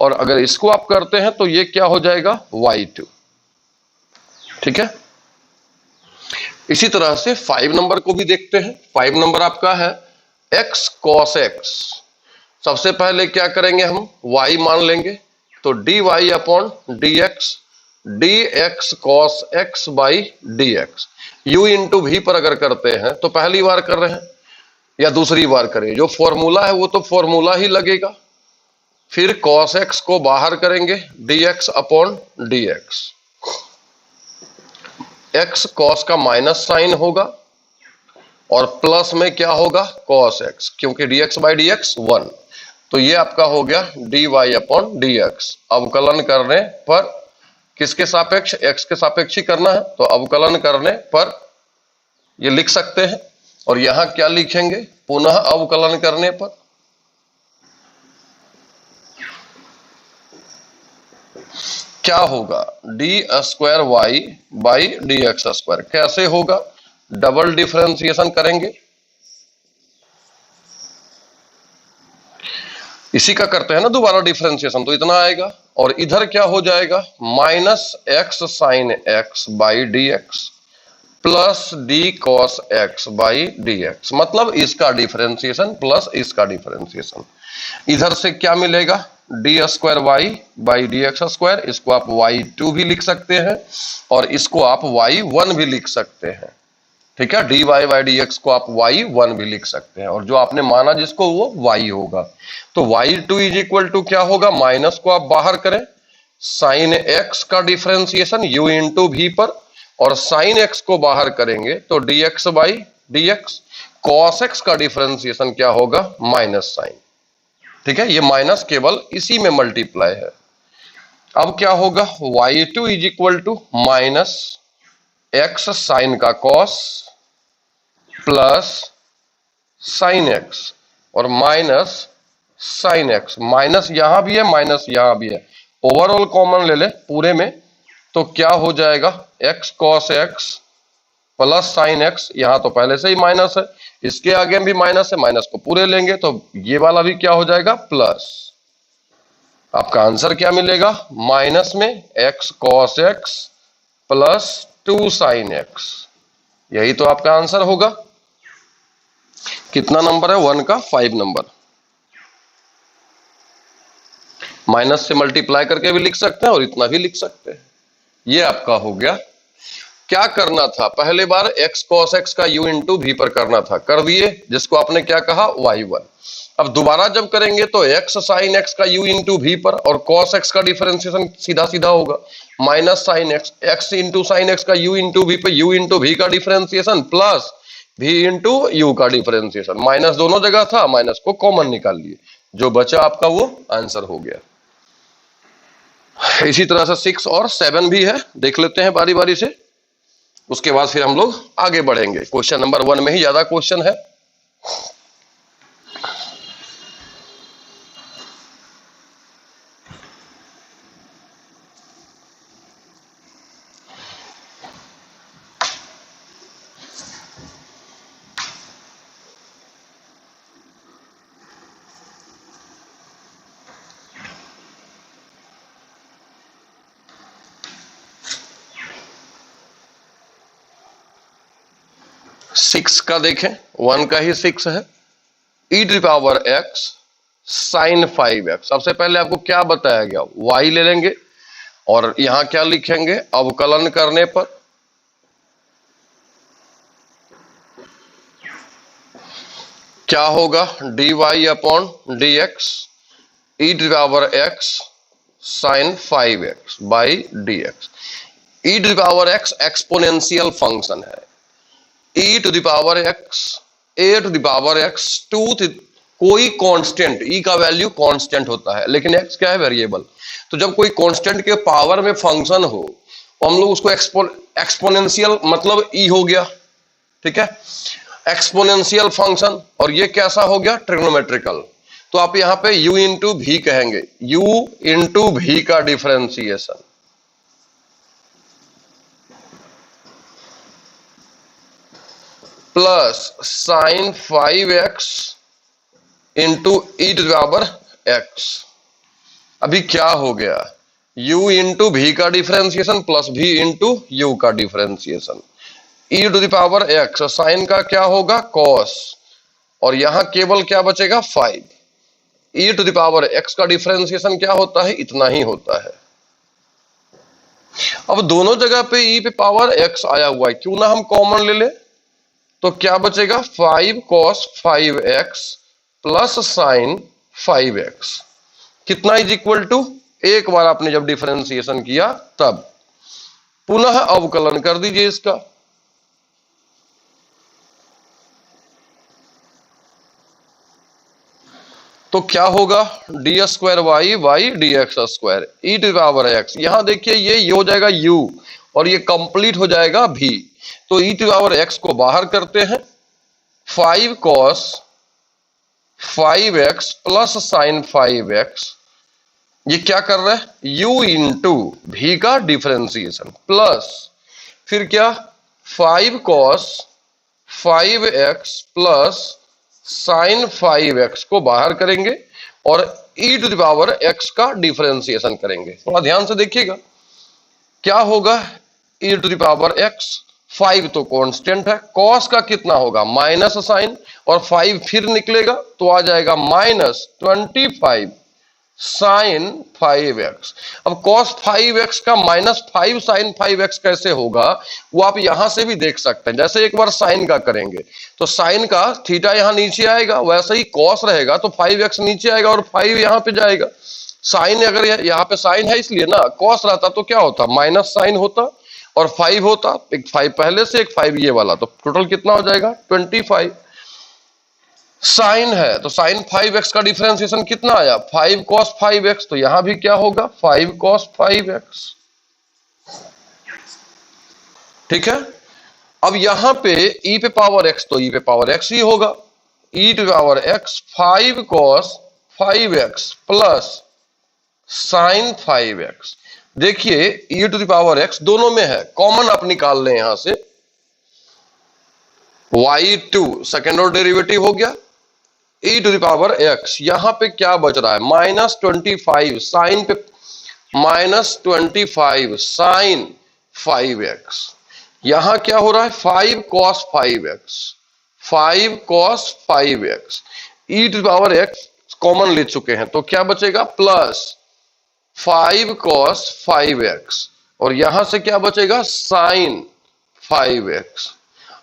और अगर इसको आप करते हैं तो ये क्या हो जाएगा y2। ठीक है, इसी तरह से 5 नंबर को भी देखते हैं। 5 नंबर आपका है x cos x। सबसे पहले क्या करेंगे, हम y मान लेंगे तो dy upon dx, dx cos x by dx। u into v पर अगर करते हैं तो पहली बार कर रहे हैं या दूसरी बार करें, जो फॉर्मूला है वो तो फॉर्मूला ही लगेगा। फिर cos x को बाहर करेंगे dx upon dx, x cos का माइनस साइन होगा और प्लस में क्या होगा cos x, क्योंकि dx बाई dx 1। तो ये आपका हो गया dy अपॉन dx। अवकलन करने पर किसके सापेक्ष, x के सापेक्ष ही करना है, तो अवकलन करने पर ये लिख सकते हैं। और यहां क्या लिखेंगे, पुनः अवकलन करने पर क्या होगा d square y by d x square. कैसे होगा, डबल डिफरेंशिएशन करेंगे, इसी का करते हैं ना दोबारा डिफरेंशिएशन, तो इतना आएगा। और इधर क्या हो जाएगा minus x sine x by d x plus D cos x by d x, मतलब इसका डिफरेंशिएशन प्लस इसका डिफरेंशिएशन। इधर से क्या मिलेगा d square y by d x square, इसको आप y2 भी लिख सकते हैं और इसको आप y1 भी लिख सकते हैं। ठीक है, d y by d x को आप y1 भी लिख सकते हैं, और जो आपने माना जिसको वो y होगा। तो y2 इज इक्वल टू क्या होगा, माइनस को आप बाहर करें, साइन x का डिफरेंशिएशन u इंटू भी पर, और साइन x को बाहर करेंगे तो dx by dx, cos x का डिफरेंशिएशन क्या होगा माइनस साइन। ठीक है, ये माइनस केवल इसी में मल्टीप्लाई है। अब क्या होगा y2 is equal to minus x sine का cos प्लस साइन x और माइनस साइन x, माइनस यहां भी है माइनस यहां भी है, ओवरऑल कॉमन ले ले पूरे में, तो क्या हो जाएगा x cos x plus sine x, यहां तो पहले से ही माइनस है, इसके आगे भी माइनस है, माइनस को पूरे लेंगे तो ये वाला भी क्या हो जाएगा प्लस। आपका आंसर क्या मिलेगा, माइनस में x cos x plus 2 sine x, यही तो आपका आंसर होगा। कितना नंबर है 1 का 5 नंबर। माइनस से मल्टीप्लाई करके भी लिख सकते हैं और इतना भी लिख सकते हैं। ये आपका हो गया। क्या करना था, पहले बार x cos x का u इंटू भी पर करना था, कर दिए, जिसको आपने क्या कहा y1। अब दोबारा जब करेंगे तो x साइन x का u इंटू भी पर, और cos x का डिफरेंशिएशन सीधा सीधा होगा minus sine x, x into sine x का u इंटू भी पर, u इंटू भी का differentiation plus v into u का डिफरेंशिएशन। माइनस दोनों जगह था, माइनस को कॉमन निकाल लिए, जो बचा आपका वो आंसर हो गया। इसी तरह से 6 और 7 भी है, देख लेते हैं बारी बारी से, उसके बाद फिर हम लोग आगे बढ़ेंगे। क्वेश्चन नंबर 1 में ही ज्यादा क्वेश्चन है। 6 का देखें, 1 का ही 6 है, e to the power x sine 5x। सबसे पहले आपको क्या बताया गया, y ले लेंगे और यहां क्या लिखेंगे, अवकलन करने पर क्या होगा, dy upon dx e to the power x sine 5x by dx। e to the power x exponential function है, e to the power x a to the power x कोई कांस्टेंट, e का value constant होता है, लेकिन x क्या है, variable. तो जब कोई कांस्टेंट के पावर में फंक्शन हो तो हम लोग उसको एक्सपोनेंशियल मतलब e हो गया, ठीक है, एक्सपोनेंशियल फंक्शन। और ये कैसा हो गया, ट्रिग्नोमेट्रिकल। तो आप यहां पे u इंटू भी कहेंगे, u इंटू भी का differentiation plus sine 5x into e to the power x। अभी क्या हो गया, u इंटू भी का differentiation plus v into u का differentiation, e to the power x, sine का क्या होगा, cos, और यहां केवल क्या बचेगा, 5। e to the power x का डिफरेंशिएशन क्या होता है, इतना ही होता है। अब दोनों जगह पे e पे पावर x आया हुआ है, क्यों ना हम कॉमन ले ले, तो क्या बचेगा, 5 cos 5x प्लस साइन 5x, कितना इज इक्वल टू, एक बार आपने जब डिफरेंशिएशन किया तब पुनः अवकलन कर दीजिए इसका। तो क्या होगा, d square y by d x square e to power x. यहां देखिए ये हो जाएगा u और ये कंप्लीट हो जाएगा v। तो ई टू पावर एक्स को बाहर करते हैं, 5 cos 5x प्लस साइन 5x, ये क्या कर रहा है, u इंटू भी का डिफरेंशिएशन प्लस फिर क्या, 5 cos 5x प्लस साइन 5x को बाहर करेंगे और e to the power x का डिफरेंशिएशन करेंगे। थोड़ा ध्यान से देखिएगा क्या होगा, e to the power x, 5 तो कांस्टेंट है, cos का कितना होगा, माइनस साइन, और 5 फिर निकलेगा तो आ जाएगा -25 साइन 5x। अब cos 5x का -5 साइन 5x कैसे होगा, वो आप यहां से भी देख सकते हैं। जैसे एक बार साइन का करेंगे तो साइन का थीटा यहां नीचे आएगा, वैसे ही cos रहेगा तो 5x नीचे आएगा और 5 यहां पे जाएगा। साइन अगर यहाँ पे साइन है इसलिए ना, cos रहता तो क्या होता, माइनस साइन होता और 5 होता, एक 5 पहले से एक 5 ये वाला, तो टोटल कितना हो जाएगा, 25। साइन है तो साइन 5x का डिफरेंशिएशन कितना आया, 5 cos 5x, तो यहां भी क्या होगा, 5 cos 5x, ठीक है। अब यहां पे e पे पावर x, तो e पे पावर x ही होगा, e to power x 5 cos 5x प्लस साइन 5x। देखिए e to the power x दोनों में है, कॉमन आप निकाल लें यहां से, y2 सेकेंड ऑर्डर डेरिवेटिव हो गया, e to the power x, यहां पे क्या बच रहा है, -25 साइन पे -25 साइन 5x, यहां क्या हो रहा है, 5 cos 5x, 5 cos 5x, e to the power x common ले चुके हैं तो क्या बचेगा, प्लस 5 cos 5x, और यहां से क्या बचेगा, साइन 5x।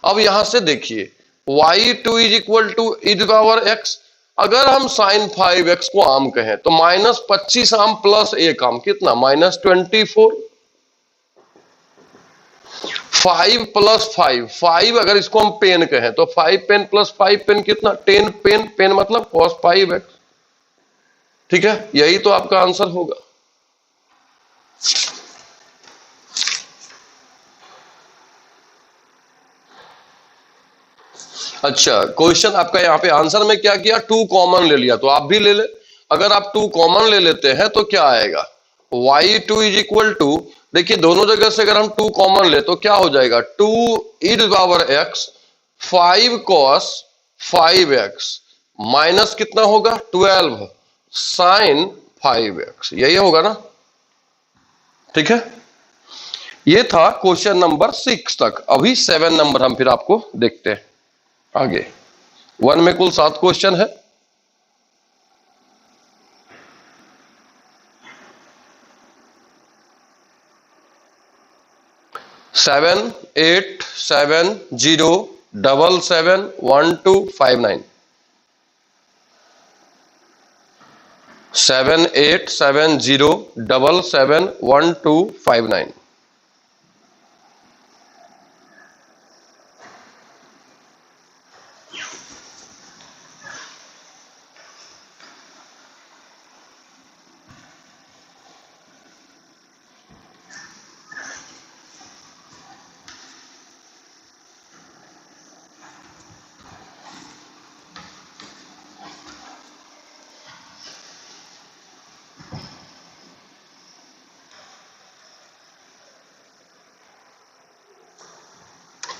अब यहां से देखिए y2 is equal to e to power x, अगर हम साइन 5x को आम कहें तो -25 आम प्लस 1 आम कितना, -24, 5 प्लस 5, 5 अगर इसको हम पेन कहें तो 5 पेन प्लस 5 पेन कितना, 10 पेन, पेन मतलब cos 5x, ठीक है, यही तो आपका आंसर होगा। अच्छा, क्वेश्चन आपका यहाँ पे आंसर में क्या किया, 2 कॉमन ले लिया, तो आप भी ले ले। अगर आप 2 कॉमन ले लेते हैं तो क्या आएगा, y2 इज इक्वल टू, देखिए दोनों जगह से अगर हम 2 कॉमन ले तो क्या हो जाएगा, 2 e to the power x 5 cos 5x minus कितना होगा, 12 साइन 5x, यही होगा ना, ठीक है। ये था क्वेश्चन नंबर 6 तक। अभी 7 नंबर हम फिर आपको देखते हैं। आगे 1 में कुल 7 क्वेश्चन है। सेवन 8 7 0 7 7 1 2 5 9 7 8 7 0 7 7 1 2 5 9।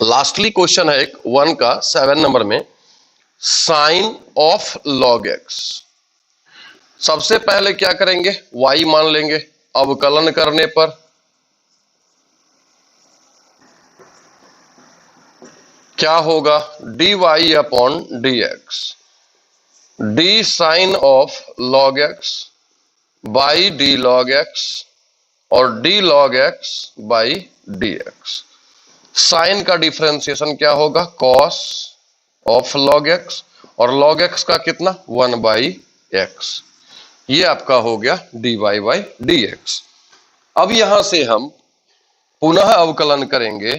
लास्टली क्वेश्चन है एक 1 का 7 नंबर में, साइन ऑफ लॉग एक्स। सबसे पहले क्या करेंगे, y मान लेंगे। अवकलन करने पर क्या होगा, dy upon dx, d sine of log x by d log x और d log x by d x. Sine का डिफरेंशिएशन क्या होगा, कॉस ऑफ लॉग एक्स, और लॉग एक्स का कितना 1 बाई एक्स। ये आपका हो गया dy बाई डी एक्स। अब यहां से हम पुनः अवकलन करेंगे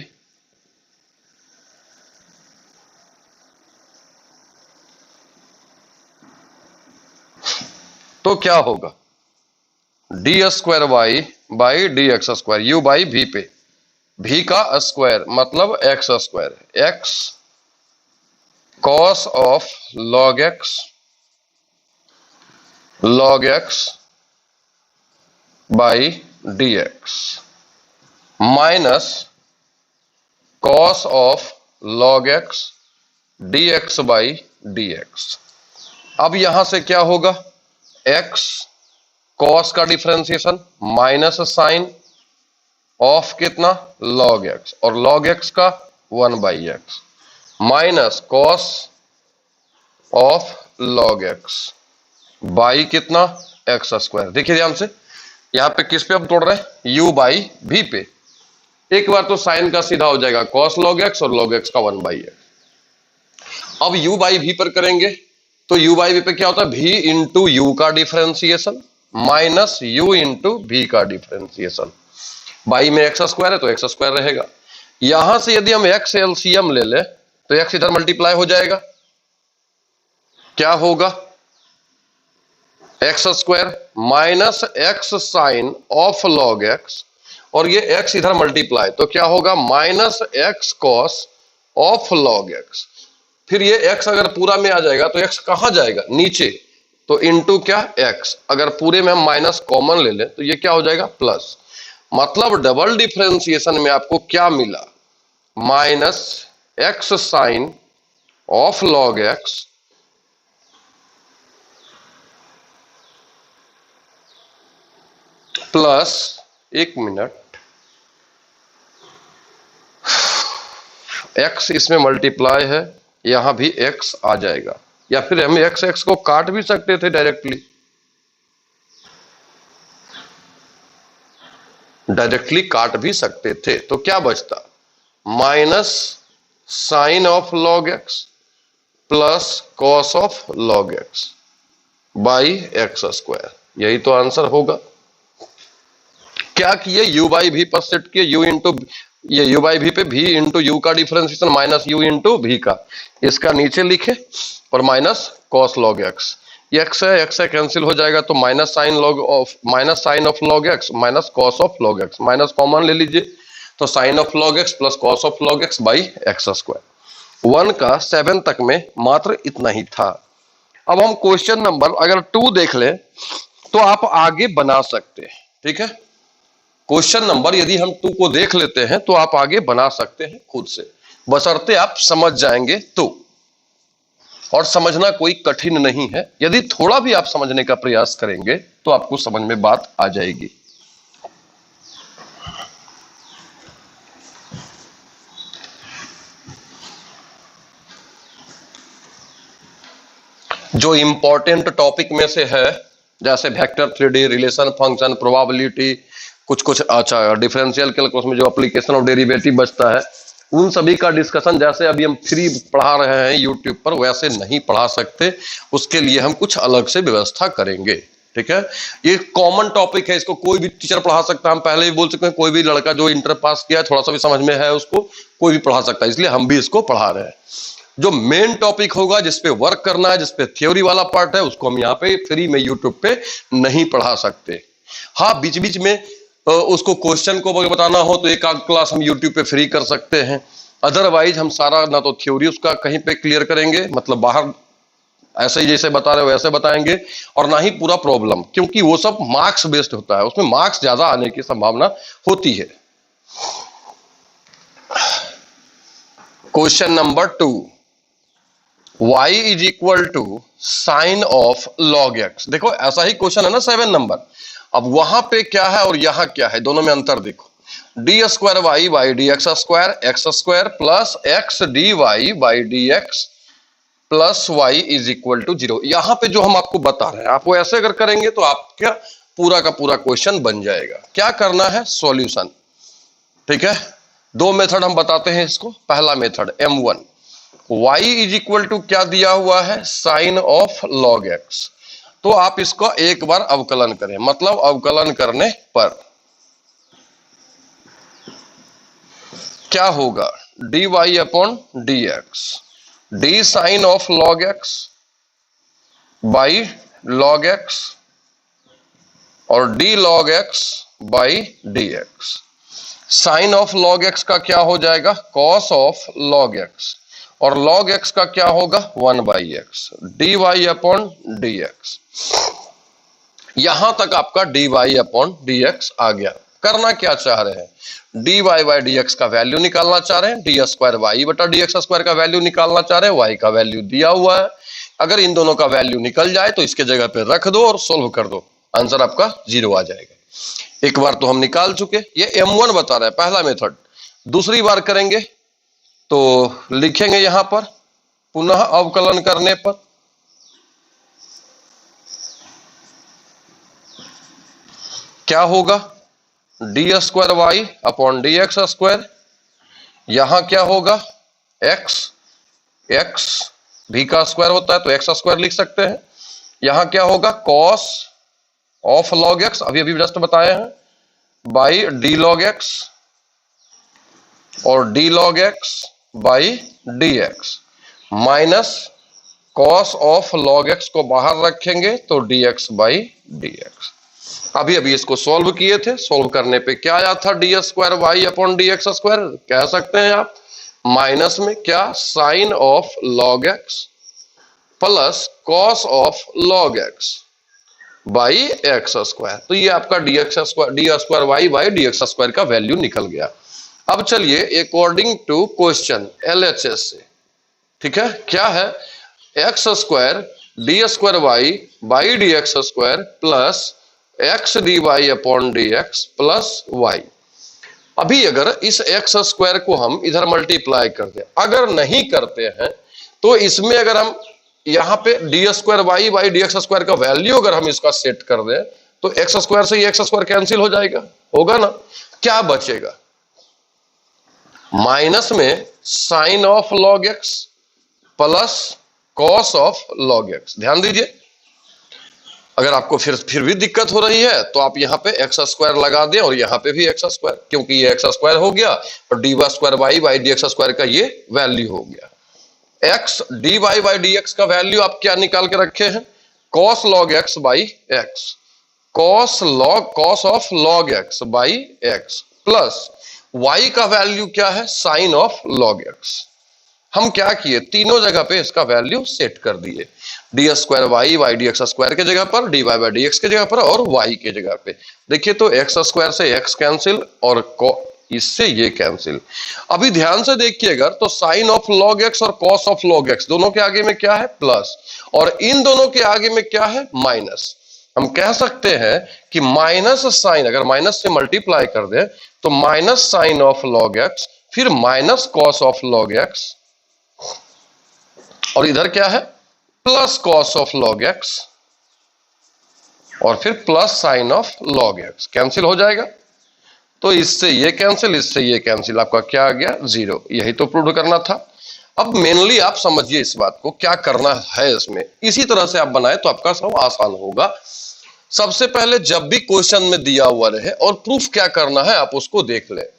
तो क्या होगा, d square y by d x square, u by v पे, भी का स्क्वायर मतलब x square, x cos of log x by d x minus cos of log x d x by d x. अब यहां से क्या होगा, x cos का differentiation minus sine of कितना लॉग एक्स, और लॉग एक्स का 1 by x minus cos of log x by कितना एक्स स्क्वायर। देखिए ध्यान से, यहां पे किस पे हम तोड़ रहे हैं, u बाई v पे। एक बार तो साइन का सीधा हो जाएगा कॉस लॉग एक्स और लॉग एक्स का 1 बाई एक्स। अब u बाई v पर करेंगे तो u बाई v पे क्या होता है, v इंटू यू का differentiation minus u into v का डिफरेंशिएशन। बाई में एक्स स्क्वायर है तो एक्स स्क्वायर रहेगा। यहां से यदि हम एक्स एलसीएम ले ले तो एक्स इधर मल्टीप्लाई हो जाएगा, क्या होगा x square minus x sine of log x, और ये एक्स इधर मल्टीप्लाई तो क्या होगा minus x cos of log x. फिर ये एक्स अगर पूरा में आ जाएगा तो एक्स कहां जाएगा, नीचे, तो इंटू क्या एक्स। अगर पूरे में हम माइनस कॉमन ले लें तो ये क्या हो जाएगा प्लस। मतलब डबल डिफरेंशिएशन में आपको क्या मिला, minus x sine of log x plus, एक मिनट, एक्स इसमें मल्टीप्लाई है, यहां भी एक्स आ जाएगा, या फिर हम एक्स एक्स को काट भी सकते थे डायरेक्टली काट भी सकते थे। तो क्या बचता, minus sine of log x plus cos of log x by x square. यही तो आंसर होगा। क्या किए, u बाई भी पर सेट किए, u इंटू ये u बाई भी पे v इंटू यू का differentiation minus u into v का, इसका नीचे लिखे और minus cos log x. X है कैंसिल हो जाएगा तो minus sine of log x minus cos of log x, minus common ले लीजिए तो sine of log x plus cos of log x by x square. 1 का 7 तक में मात्र इतना ही था। अब हम क्वेश्चन नंबर अगर 2 देख लें तो आप आगे बना सकते हैं, ठीक है। क्वेश्चन नंबर यदि हम 2 को देख लेते हैं तो आप आगे बना सकते हैं खुद से, बशर्ते आप समझ जाएंगे तो। और समझना कोई कठिन नहीं है, यदि थोड़ा भी आप समझने का प्रयास करेंगे तो आपको समझ में बात आ जाएगी। जो इंपॉर्टेंट टॉपिक में से है, जैसे vector 3D, relation function, probability, कुछ कुछ अच्छा डिफरेंशियल कैलकुलस में जो एप्लीकेशन ऑफ डेरिवेटिव बचता है, उन सभी का डिस्कशन जैसे अभी हम फ्री पढ़ा रहे हैं यूट्यूब पर, वैसे नहीं पढ़ा सकते। उसके लिए हम कुछ अलग से व्यवस्था करेंगे। ठीक है, ये कॉमन टॉपिक है, इसको कोई भी टीचर पढ़ा सकता है। हम पहले भी बोल चुके हैं, कोई भी लड़का जो इंटर पास किया है, थोड़ा सा भी समझ में है उसको, कोई भी पढ़ा सकता है। इसलिए हम भी इसको पढ़ा रहे हैं। जो मेन टॉपिक होगा, जिसपे वर्क करना है, जिसपे थ्योरी वाला पार्ट है, उसको हम यहाँ पे फ्री में यूट्यूब पे नहीं पढ़ा सकते। हाँ, बीच बीच में उसको क्वेश्चन को बताना हो तो एक आध क्लास हम यूट्यूब पे फ्री कर सकते हैं। अदरवाइज हम सारा ना तो थ्योरी उसका कहीं पे क्लियर करेंगे, मतलब बाहर ऐसे ही जैसे बता रहे हो वैसे बताएंगे, और ना ही पूरा प्रॉब्लम, क्योंकि वो सब मार्क्स बेस्ड होता है, उसमें मार्क्स ज्यादा आने की संभावना होती है। Question number 2, y is equal to sine of log x। देखो ऐसा ही क्वेश्चन है ना 7 नंबर। अब वहां पे क्या है और यहां क्या है, दोनों में अंतर देखो। D square y by d x square plus x d y by d x plus y is equal to 0। यहां पे जो हम आपको बता रहे हैं, आपको ऐसे अगर करेंगे तो आपका पूरा का पूरा क्वेश्चन बन जाएगा। क्या करना है, सॉल्यूशन। ठीक है, दो मेथड हम बताते हैं इसको। पहला method M1, y is equal to क्या दिया हुआ है, साइन ऑफ लॉग x। तो आप इसको एक बार अवकलन करें, मतलब अवकलन करने पर क्या होगा, dy upon dx, d sine of log x by log x और d log x by dx। Sine of log x का क्या हो जाएगा, कॉस ऑफ लॉग x, और log x का क्या होगा, 1/x, dy अपॉन dx। यहां तक आपका dy अपॉन dx आ गया। करना क्या चाह रहे हैं, dy बाई dx का वैल्यू निकालना चाह रहे हैं, डी स्क्वायर वाई बटा dx स्क्वायर का वैल्यू निकालना चाह रहे हैं, y का वैल्यू दिया हुआ है। अगर इन दोनों का वैल्यू निकल जाए तो इसके जगह पे रख दो और सोल्व कर दो, आंसर आपका 0 आ जाएगा। एक बार तो हम निकाल चुके, ये M1 बता रहा है, पहला मेथड। दूसरी बार करेंगे तो लिखेंगे यहां पर, पुनः अवकलन करने पर क्या होगा, d square y upon d x square. यहां क्या होगा, x, x भी का स्क्वायर होता है तो x स्क्वायर लिख सकते हैं। यहां क्या होगा, कॉस ऑफ लॉग x, अभी अभी जस्ट बताए हैं, बाई डी लॉग x और d log x by d x, minus cos of log x को बाहर रखेंगे तो dx बाई डी एक्स। अभी अभी इसको सॉल्व किए थे, सॉल्व करने पे क्या आया था, d square y upon d x square, कह सकते हैं आप माइनस में क्या, sine of log x plus cos of log x by x square. तो ये आपका d square y by d x square का वैल्यू निकल गया। अब चलिए अकॉर्डिंग टू क्वेश्चन LHS से, ठीक है, क्या है, x square d square y by d x square plus x d y upon d x plus y. अभी अगर इस एक्स स्क्वायर को हम इधर मल्टीप्लाई कर दें, अगर नहीं करते हैं तो इसमें अगर हम यहां पे d square y by d x square का वैल्यू अगर हम इसका सेट कर दें तो एक्स स्क्वायर से ये एक्स स्क्वायर कैंसिल हो जाएगा, होगा ना। क्या बचेगा, माइनस में sine of log x plus cos of log x. ध्यान दीजिए, अगर आपको फिर भी दिक्कत हो रही है तो आप यहाँ पे एक्स स्क्वायर लगा दें और यहाँ पे भी एक्स स्क्वायर, क्योंकि ये एक्स स्क्वायर हो गया और d y square y by d x square का ये वैल्यू हो गया। X d y by d x का वैल्यू आप क्या निकाल के रखे हैं, cos log x by x, cos of log x by x plus y का वैल्यू क्या है, साइन ऑफ लॉग x। हम क्या किए, तीनों जगह पे इसका वैल्यू सेट कर दिए, d square y by d x square के जगह पर, d y by d x के जगह पर और y के जगह पे। देखिए तो एक्स स्क्वायर से x कैंसिल और इससे ये कैंसिल। अभी ध्यान से देखिएगा तो साइन ऑफ लॉग x और कॉस ऑफ लॉग x दोनों के आगे में क्या है, प्लस, और इन दोनों के आगे में क्या है, माइनस। हम कह सकते हैं कि माइनस साइन, अगर माइनस से मल्टीप्लाई कर दे तो minus sine of log x, फिर minus cos of log x, और इधर क्या है, plus cos of log x और फिर plus sine of log x, cancel हो जाएगा। तो इससे ये कैंसिल, इससे ये कैंसिल, आपका क्या आ गया? 0। यही तो प्रूव करना था। अब मेनली आप समझिए इस बात को, क्या करना है इसमें। इसी तरह से आप बनाए तो आपका सब आसान होगा। सबसे पहले जब भी क्वेश्चन में दिया हुआ रहे और प्रूफ क्या करना है आप उसको देख ले।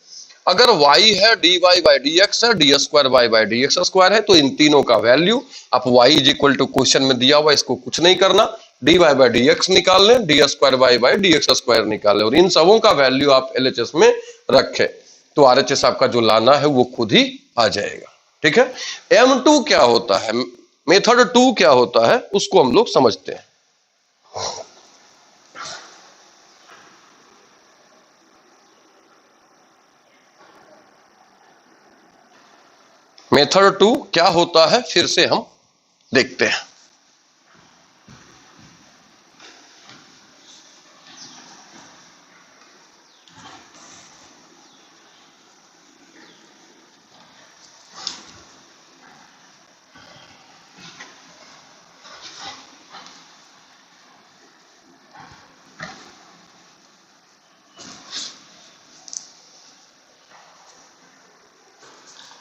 अगर y है dy बाई डी एक्स है, d square y by d x square है, तो इन तीनों का वैल्यू आप y is equal to question में दिया हुआ, इसको कुछ नहीं करना, dy बाई डी एक्स निकाल लें, d square y by d x square निकाल लें और इन सबों का वैल्यू आप LHS में रखें तो RHS आपका जो लाना है वो खुद ही आ जाएगा। ठीक है। M2 क्या होता है, मेथड 2 क्या होता है, उसको हम लोग समझते हैं। मेथड 2 क्या होता है फिर से हम देखते हैं।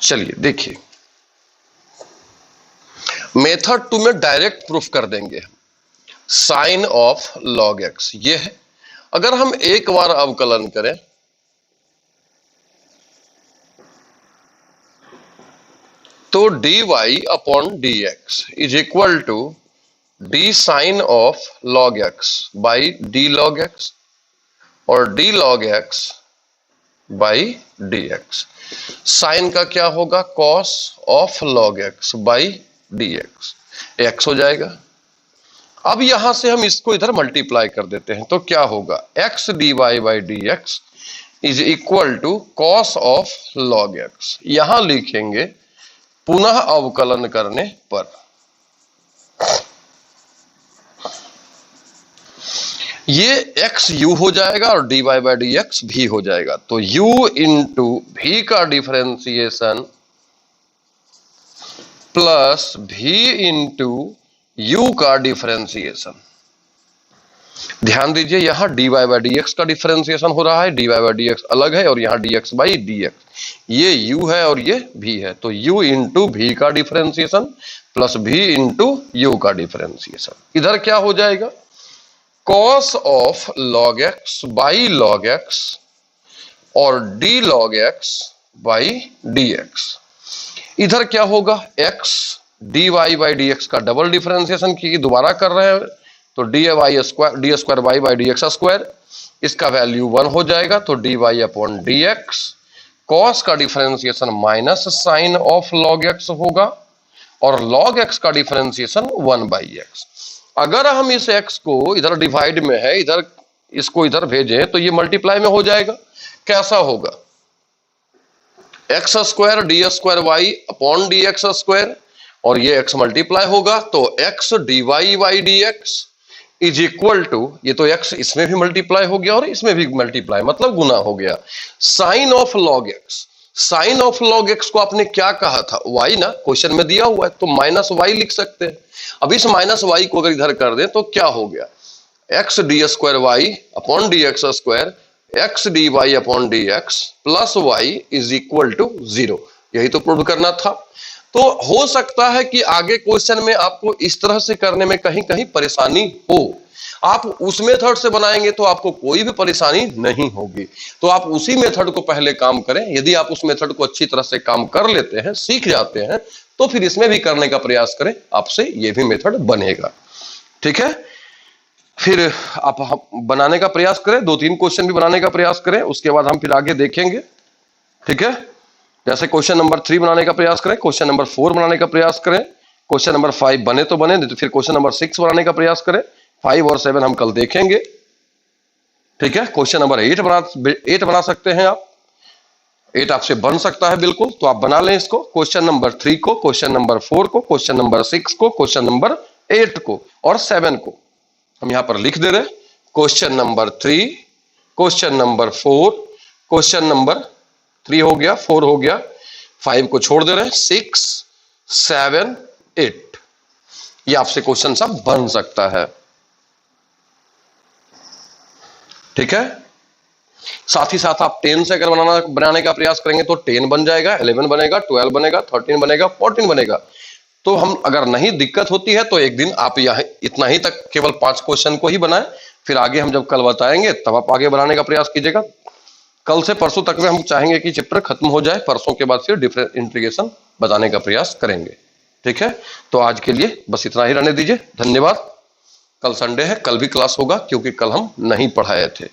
चलिए देखिए, मेथड 2 में डायरेक्ट प्रूफ कर देंगे। साइन ऑफ लॉग एक्स ये है, अगर हम एक बार अवकलन करें तो dy upon d x is equal to d sine of log x by d log x और d log x by d x. Sine का क्या होगा? Cos of log x by d x, x हो जाएगा। अब यहां से हम इसको इधर मल्टीप्लाई कर देते हैं तो क्या होगा? X d y by d x is equal to cos of log x. यहां लिखेंगे पुनः अवकलन करने पर ये x u हो जाएगा और dy बाई डी एक्स भी हो जाएगा। तो u इंटू भी का differentiation plus v into u का डिफरेंशिएशन। ध्यान दीजिए यहां dy बाई डी एक्स का डिफरेंशिएशन हो रहा है, dy बाई डी एक्स अलग है और यहां dx बाई डी एक्स, ये u है और ये v है। तो u इंटू भी का differentiation plus v into u का डिफरेंशिएशन। इधर क्या हो जाएगा? Cos of log x by log x और d log x by d x. इधर क्या होगा? x dy by d x का डबल डिफरेंशिएशन की दोबारा कर रहे हैं तो d square y by d x square, इसका वैल्यू 1 हो जाएगा तो d y upon d x. Cos का differentiation minus sine of log x होगा और लॉग एक्स का डिफरेंशिएशन 1 बाई एक्स। अगर हम इस x को इधर डिवाइड में है, इधर इसको इधर भेजें तो ये मल्टीप्लाई में हो जाएगा। कैसा होगा? X square d square y upon d x square और ये x मल्टीप्लाई होगा तो x d y by d x is equal to, ये तो x इसमें भी मल्टीप्लाई हो गया और इसमें भी मल्टीप्लाई मतलब गुना हो गया, sine of log x. Sine of log x को आपने क्या कहा था? y ना, क्वेश्चन में दिया हुआ है तो माइनस वाई लिख सकते हैं। अब इस माइनस वाई को अगर इधर कर दें तो क्या हो गया? X d square y upon d x square x d y upon d x plus y is equal to 0। यही तो प्रूव करना था। तो हो सकता है कि आगे क्वेश्चन में आपको इस तरह से करने में कहीं कहीं परेशानी हो, आप उस मेथड से बनाएंगे तो आपको कोई भी परेशानी नहीं होगी। तो आप उसी मेथड को पहले काम करें। यदि आप उस मेथड को अच्छी तरह से काम कर लेते हैं, सीख जाते हैं, तो फिर इसमें भी करने का प्रयास करें, आपसे ये भी मेथड बनेगा। ठीक है, फिर आप बनाने का प्रयास करें, 2-3 क्वेश्चन भी बनाने का प्रयास करें, उसके बाद हम फिर आगे देखेंगे। ठीक है, जैसे क्वेश्चन नंबर 3 बनाने का प्रयास करें, क्वेश्चन नंबर 4 बनाने का प्रयास करें, क्वेश्चन नंबर 5 बने तो बने, नहीं तो फिर क्वेश्चन नंबर 6 बनाने का प्रयास करें। 5 और 7 हम कल देखेंगे। ठीक है, क्वेश्चन नंबर 8 बना सकते हैं आप, 8 आपसे बन सकता है बिल्कुल, तो आप बना लें इसको। क्वेश्चन नंबर 3 को, क्वेश्चन नंबर 4 को, क्वेश्चन नंबर 6 को, क्वेश्चन नंबर 8 को और 7 को हम यहां पर लिख दे रहे। Question number 3, question number 4, question number 3 हो गया, 4 हो गया, 5 को छोड़ दे रहे हैं, 6, 7, 8। ये आपसे क्वेश्चन सब बन सकता है। ठीक है, साथ ही साथ आप 10 से अगर बनाने का प्रयास करेंगे तो 10 बन जाएगा, 11 बनेगा, 12 बनेगा, 13 बनेगा, 14 बनेगा। तो हम अगर नहीं दिक्कत होती है तो एक दिन आप यह इतना ही तक केवल 5 क्वेश्चन को ही बनाएं, फिर आगे हम जब कल बताएंगे तब आप आगे बढ़ाने का प्रयास कीजिएगा। कल से परसों तक में हम चाहेंगे कि चैप्टर खत्म हो जाए, परसों के बाद फिर डिफरेंट इंटीग्रेशन बताने का प्रयास करेंगे। ठीक है, तो आज के लिए बस इतना ही रहने दीजिए। धन्यवाद। कल संडे है, कल भी क्लास होगा क्योंकि कल हम नहीं पढ़ाए थे।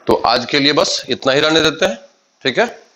तो आज के लिए बस इतना ही रहने देते हैं। ठीक है।